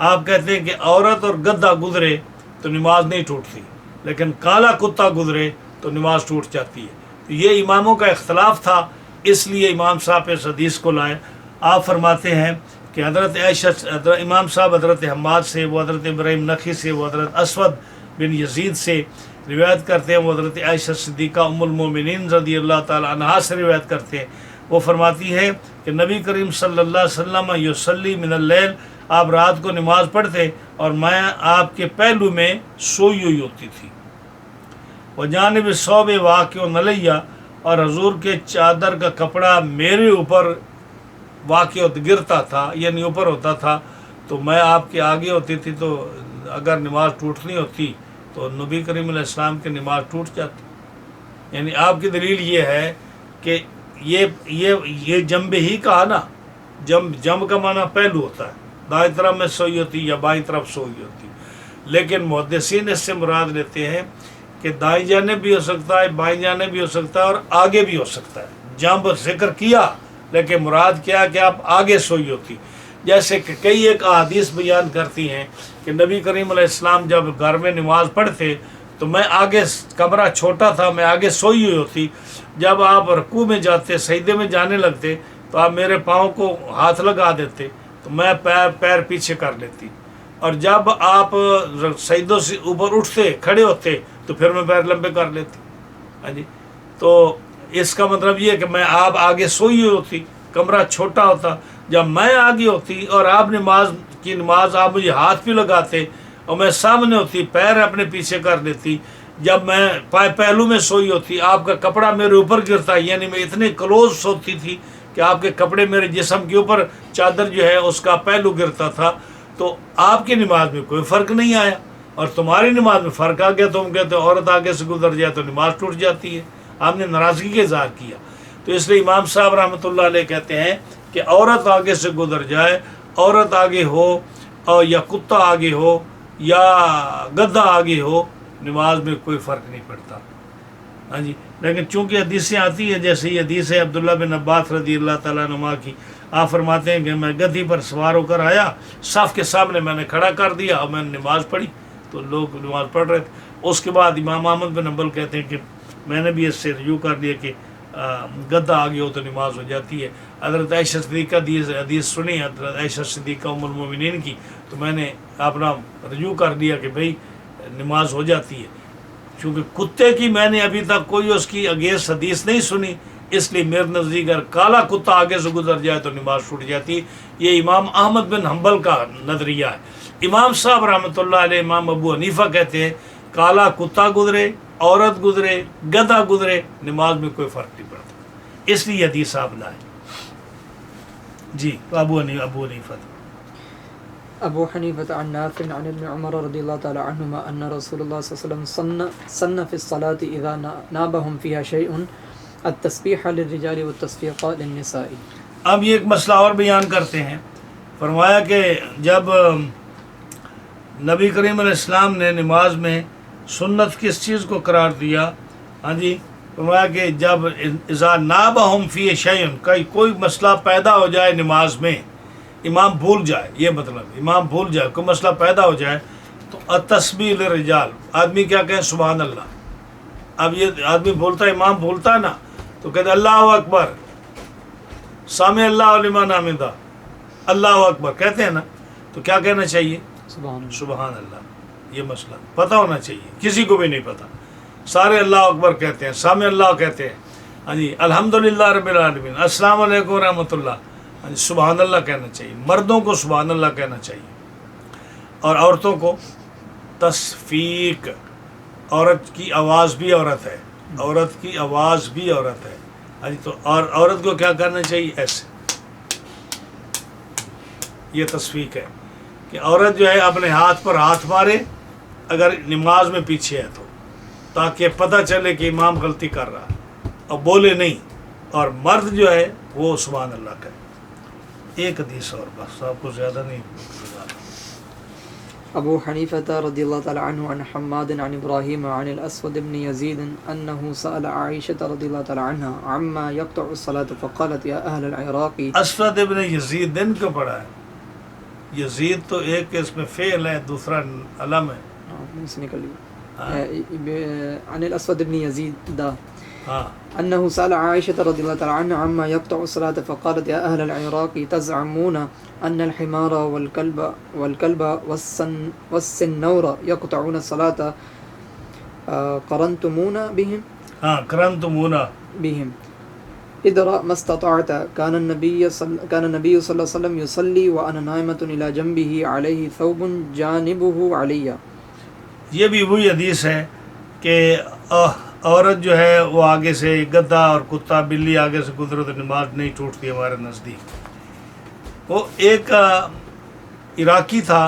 آپ کہتے ہیں کہ عورت اور گدھا گزرے تو نماز نہیں ٹوٹتی، لیکن کالا کتا گزرے تو نماز ٹوٹ جاتی ہے. تو یہ اماموں کا اختلاف تھا، اس لیے امام صاحب اس حدیث کو لائے. آپ فرماتے ہیں کہ حضرت عائشہ، امام صاحب حضرت حماد سے، وہ حضرت ابراہیم نخعی سے، وہ حضرت اسود بن یزید سے روایت کرتے ہیں، وہ حضرت عائشہ صدیقہ ام المومنین رضی اللہ تعالی عنہا سے روایت کرتے ہیں. وہ فرماتی ہے کہ نبی کریم صلی اللہ علیہ وسلم یصلی من اللیل، آپ رات کو نماز پڑھتے اور میں آپ کے پہلو میں سوئی ہوئی ہوتی تھی. وجانب ثوب واقع علیہ، اور حضور کے چادر کا کپڑا میرے اوپر واقع گرتا تھا، یعنی اوپر ہوتا تھا، تو میں آپ کے آگے ہوتی تھی. تو اگر نماز ٹوٹنی ہوتی تو نبی کریم علیہ السلام کی نماز ٹوٹ جاتی. یعنی آپ کی دلیل یہ ہے کہ یہ جنب ہی کہا نا، جنب کا معنی پہلو ہوتا ہے، دائیں طرف میں سوئی ہوتی یا بائیں طرف سوئی ہوتی. لیکن محدثین اس سے مراد لیتے ہیں کہ دائیں جانب بھی ہو سکتا ہے، بائیں جانب بھی ہو سکتا ہے، اور آگے بھی ہو سکتا ہے. جنب ذکر کیا لیکن مراد کیا کہ آپ آگے سوئی ہوتی. جیسے کہ کئی ایک احادیث بیان کرتی ہیں کہ نبی کریم علیہ السلام جب گھر میں نماز پڑھتے تو میں آگے، کمرہ چھوٹا تھا، میں آگے سوئی ہوئی ہوتی. جب آپ رکوع میں جاتے، سجدے میں جانے لگتے تو آپ میرے پاؤں کو ہاتھ لگا دیتے تو میں پیر پیچھے کر لیتی. اور جب آپ سجدوں سے اوپر اٹھتے، کھڑے ہوتے، تو پھر میں پیر لمبے کر لیتی. ہاں جی. تو اس کا مطلب یہ ہے کہ میں آپ آگے سوئی ہوئی ہوتی، کمرہ چھوٹا ہوتا. جب میں آگے ہوتی اور آپ نماز آپ مجھے ہاتھ بھی لگاتے اور میں سامنے ہوتی، پیر اپنے پیچھے کر لیتی. جب میں پہلو میں سوئی ہوتی، آپ کا کپڑا میرے اوپر گرتا، یعنی میں اتنے کلوز سوتی تھی کہ آپ کے کپڑے میرے جسم کے اوپر، چادر جو ہے اس کا پہلو گرتا تھا. تو آپ کی نماز میں کوئی فرق نہیں آیا، اور تمہاری نماز میں فرق آ گیا. تم کہتے ہو عورت آگے سے گزر جائے تو نماز ٹوٹ جاتی ہے. آپ نے ناراضگی کا اظہار کیا. تو اس لیے امام صاحب رحمۃ اللہ علیہ کہتے ہیں کہ عورت آگے سے گزر جائے، عورت آگے ہو اور یا کتا آگے ہو یا گدھا آگے ہو، نماز میں کوئی فرق نہیں پڑتا. ہاں جی. لیکن چونکہ حدیثیں آتی ہیں، جیسے یہ حدیث ہے عبداللہ بن عباس رضی اللہ تعالیٰ عنہ کی، آپ فرماتے ہیں کہ میں گدھی پر سوار ہو کر آیا، صف کے سامنے میں نے کھڑا کر دیا اور میں نے نماز پڑھی تو لوگ نماز پڑھ رہے تھے. اس کے بعد امام احمد بن حنبل کہتے ہیں کہ میں نے بھی اس سے رجوع کر لیا کہ گدھا آگے ہو تو نماز ہو جاتی ہے. حضرت عائشہ صدیقہ حدیث سنی، حضرت عائشہ صدیقہ ام المومنین کی، تو میں نے اپنا رجوع کر دیا کہ بھئی نماز ہو جاتی ہے. چونکہ کتے کی میں نے ابھی تک کوئی اس کی اگینسٹ حدیث نہیں سنی، اس لیے میرے نزدیک اگر کالا کتا آگے سے گزر جائے تو نماز ٹوٹ جاتی. یہ امام احمد بن حنبل کا نظریہ ہے. امام صاحب رحمۃ اللہ علیہ، امام ابو حنیفہ کہتے ہیں کالا کتا گزرے، عورت گزرے، گدھا گزرے، نماز میں کوئی فرق نہیں پڑتا. اس لیے حدیث آپ لائے. جی. ابو حنیفہ ابو حنیفة عن نافع عن ابن عمر رضی اللہ تعالی عنہما ان رسول اللہ صلی اللہ علیہ وسلم سن في الصلاة اذا نابهم فيها شيء التسبيح للرجال والتصفيق للنساء. اب یہ ایک مسئلہ اور بیان کرتے ہیں. فرمایا کہ جب نبی کریم علیہ السلام نے نماز میں سنت کس چیز کو قرار دیا؟ ہاں جی. فرمایا کہ جب اذا نابهم فيه شيء، کوئی مسئلہ پیدا ہو جائے نماز میں، امام بھول جائے، یہ مطلب امام بھول جائے، کوئی مسئلہ پیدا ہو جائے تو التسبیح للرجال، آدمی کیا کہیں؟ سبحان اللہ. اب یہ آدمی بولتا ہے، امام بولتا ہے نا، تو کہتے اللہ اکبر، سامع اللہ لمن حمدہ، اللہ اکبر کہتے ہیں نا، تو کیا کہنا چاہیے؟ سبحان اللہ. سبحان اللہ. یہ مسئلہ پتہ ہونا چاہیے، کسی کو بھی نہیں پتہ، سارے اللہ اکبر کہتے ہیں، سامع اللہ کہتے ہیں، ہاں جی الحمدللہ رب العالمین، السلام علیکم ورحمۃ اللہ، ہاں جی سبحان اللہ کہنا چاہیے، مردوں کو سبحان اللہ کہنا چاہیے، اور عورتوں کو تصفیق، عورت کی آواز بھی عورت ہے، عورت کی آواز بھی عورت ہے، ہاں جی، تو اور عورت کو کیا کرنا چاہیے؟ ایسے، یہ تصفیق ہے کہ عورت جو ہے اپنے ہاتھ پر ہاتھ مارے اگر نماز میں پیچھے ہے تو، تاکہ پتہ چلے کہ امام غلطی کر رہا ہے، اور بولے نہیں، اور مرد جو ہے وہ سبحان اللہ کرے۔ ایک حدیث اور بس، آپ کو زیادہ نہیں بتانا۔ ابو حنیفة رضی اللہ تعالی عنہ عن حماد عن ابراہیم عن الاسود بن یزید انه سأل عائشة رضی اللہ تعالی عنہ عما يقطع الصلاة فقالت یا اہل العراق۔ اسود ابن یزید دن کو پڑھا ہے، یزید تو ایک اس میں فعل ہے، دوسرا علم ہے۔ سے نکل عن الاسود بن یزید ہاں انه سأل عائشة رضی اللہ تعالی عنہ عما يقطع الصلاة فقالت یا اہل العراق تزعمون ان الحمار والكلب والسنور يقطعون الصلاة قرنتمون بهم ہاں کرنتمونا بهم ادرأ ما استطعت كان النبي صلى الله عليه وسلم يصلي وأنا نائمة إلى جنبه عليه ثوب جانبه علي۔ یہ بھی وہی حدیث ہے کہ عورت جو ہے وہ آگے سے گدھا اور کتا بلی آگے سے گزرے تو نماز نہیں ٹوٹتی ہمارے نزدیک۔ وہ ایک عراقی تھا،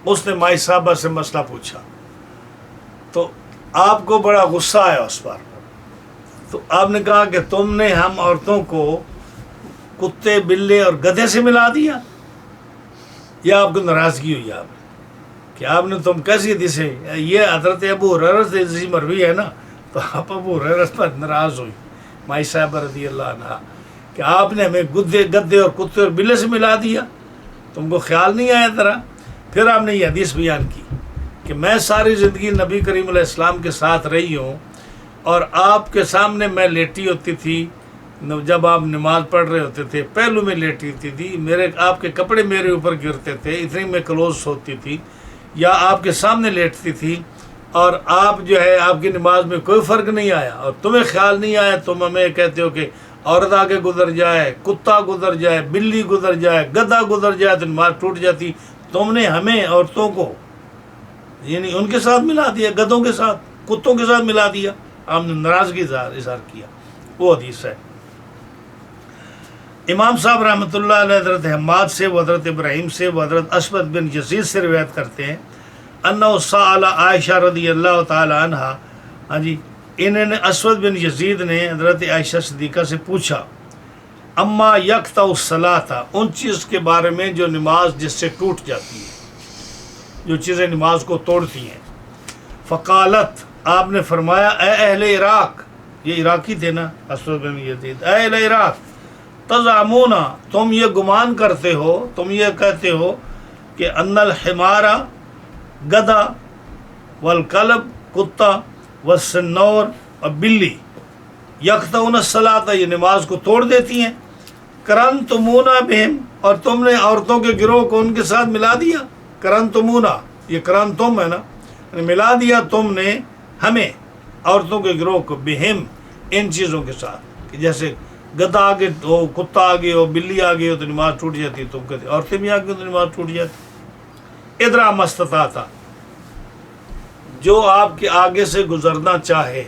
اس نے مائی صاحبہ سے مسئلہ پوچھا تو آپ کو بڑا غصہ آیا اس پر، تو آپ نے کہا کہ تم نے ہم عورتوں کو کتے بلے اور گدھے سے ملا دیا، یا آپ کو ناراضگی ہوئی آپ کہ آپ نے تم کیسی حدیث ہے؟ یہ حضرت ابو ہریرہ سے مروی ہے نا، تو آپ ابو ہریرہ پر ناراض ہوئی مائی صاحب رضی اللہ عنہ کہ آپ نے ہمیں گدھے اور کتے اور بلے سے ملا دیا، تم کو خیال نہیں آیا ذرا؟ پھر آپ نے یہ حدیث بیان کی کہ میں ساری زندگی نبی کریم علیہ السلام کے ساتھ رہی ہوں، اور آپ کے سامنے میں لیٹی ہوتی تھی، جب آپ نماز پڑھ رہے ہوتے تھے پہلو میں لیٹی ہوتی تھی، آپ کے کپڑے میرے اوپر گرتے تھے، اتنی میں کلوز ہوتی تھی، یا آپ کے سامنے لیٹتی تھی، اور آپ جو ہے آپ کی نماز میں کوئی فرق نہیں آیا، اور تمہیں خیال نہیں آیا، تم ہمیں کہتے ہو کہ عورت آگے گزر جائے، کتا گزر جائے، بلی گزر جائے، گدھا گزر جائے تو نماز ٹوٹ جاتی، تم نے ہمیں عورتوں کو یعنی ان کے ساتھ ملا دیا، گدھوں کے ساتھ، کتوں کے ساتھ ملا دیا، آپ نے ناراضگی اظہار کیا۔ وہ حدیث ہے۔ امام صاحب رحمۃ اللہ علیہ حضرت حماد سے، وہ حضرت ابراہیم سے، وہ حضرت اسود بن یزید سے روایت کرتے ہیں انہ سأل عائشہ رضی اللہ تعالی عنہ، ہاں جی انہوں نے اسود بن یزید نے حضرت عائشہ صدیقہ سے پوچھا اما یقطع الصلاۃ، ان چیز کے بارے میں جو نماز جس سے ٹوٹ جاتی ہے، جو چیزیں نماز کو توڑتی ہیں۔ فقالت، آپ نے فرمایا اے اہل عراق، یہ عراقی تھے نا اسود بن یزید، اے اہل عراق تزعمون، تم یہ گمان کرتے ہو، تم یہ کہتے ہو کہ ان الحمار گدھا، والکلب کتا، والسنور اور بلی، یقطعون الصلاۃ یہ نماز کو توڑ دیتی ہیں، کرنتمونا بہم، اور تم نے عورتوں کے گروہ کو ان کے ساتھ ملا دیا، کرنتمونا یہ کرنتم ہے نا، ملا دیا تم نے ہمیں عورتوں کے گروہ کو بہم ان چیزوں کے ساتھ، کہ جیسے گدھا آگے ہو، کتا آگے ہو، بلی آگے ہو تو نماز ٹوٹ جاتی، تم کہتے عورتیں بھی آگے ہو تو نماز ٹوٹ جاتی۔ ادرا مستطاعت، جو آپ کے آگے سے گزرنا چاہے،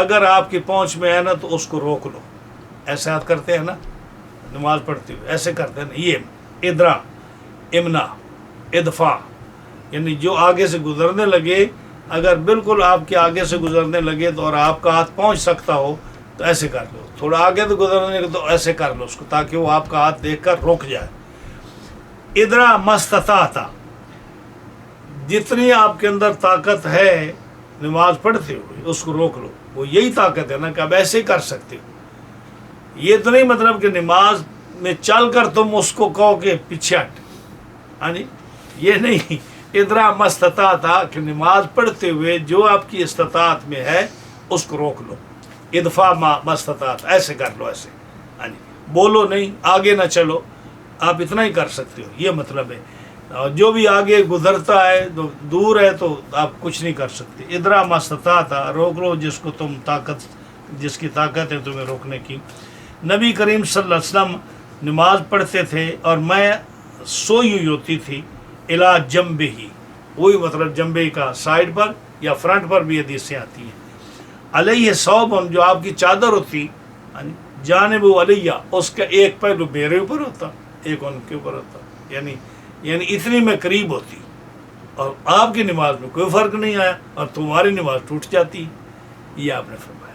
اگر آپ کی پہنچ میں ہے نا تو اس کو روک لو۔ ایسے ہاتھ کرتے ہیں نا نماز پڑھتے ہوئے، ایسے کرتے ہیں نا، یہ ادرا، امنا، ادفع، یعنی جو آگے سے گزرنے لگے، اگر بالکل آپ کے آگے سے گزرنے لگے تو اور آپ کا ہاتھ پہنچ سکتا ہو تو ایسے کر لو، تھوڑا آگے تو گزرنے لگے تو ایسے کر لو اس کو، تاکہ وہ آپ کا ہاتھ دیکھ کر رک جائے۔ ادرا مستطاعت، جتنی آپ کے اندر طاقت ہے نماز پڑھتے ہوئے اس کو روک لو، وہ یہی طاقت ہے نا کہ آپ ایسے ہی کر سکتے ہو۔ یہ تو نہیں مطلب کہ نماز میں چل کر تم اس کو کہو کہ پیچھے ہٹ، ہاں جی یہ نہیں، ادرا مستطاعت کہ نماز پڑھتے ہوئے جو آپ کی استطاعت میں ہے اس کو روک لو، ادفع مستطاعت، ایسے کر لو، ایسے، ہاں جی بولو نہیں، آگے نہ چلو، آپ اتنا ہی کر سکتے ہو، یہ مطلب ہے۔ اور جو بھی آگے گزرتا ہے تو دور ہے تو آپ کچھ نہیں کر سکتے. ادرا مستطاع تھا، روک لو جس کو تم طاقت، جس کی طاقت ہے تمہیں روکنے کی. نبی کریم صلی اللہ علیہ وسلم نماز پڑھتے تھے اور میں سوئی ہوئی ہوتی تھی الا جنبہ ہی، وہی مطلب جنبہ کا سائڈ پر یا فرنٹ پر بھی حدیثیں آتی ہیں. علیہ صوب، جو آپ کی چادر ہوتی جانب علیہ، اس کا ایک پہلو میرے اوپر ہوتا، ایک ان کے اوپر ہوتا، یعنی اتنی میں قریب ہوتی، اور آپ کی نماز میں کوئی فرق نہیں آیا اور تمہاری نماز ٹوٹ جاتی. یہ آپ نے فرمایا.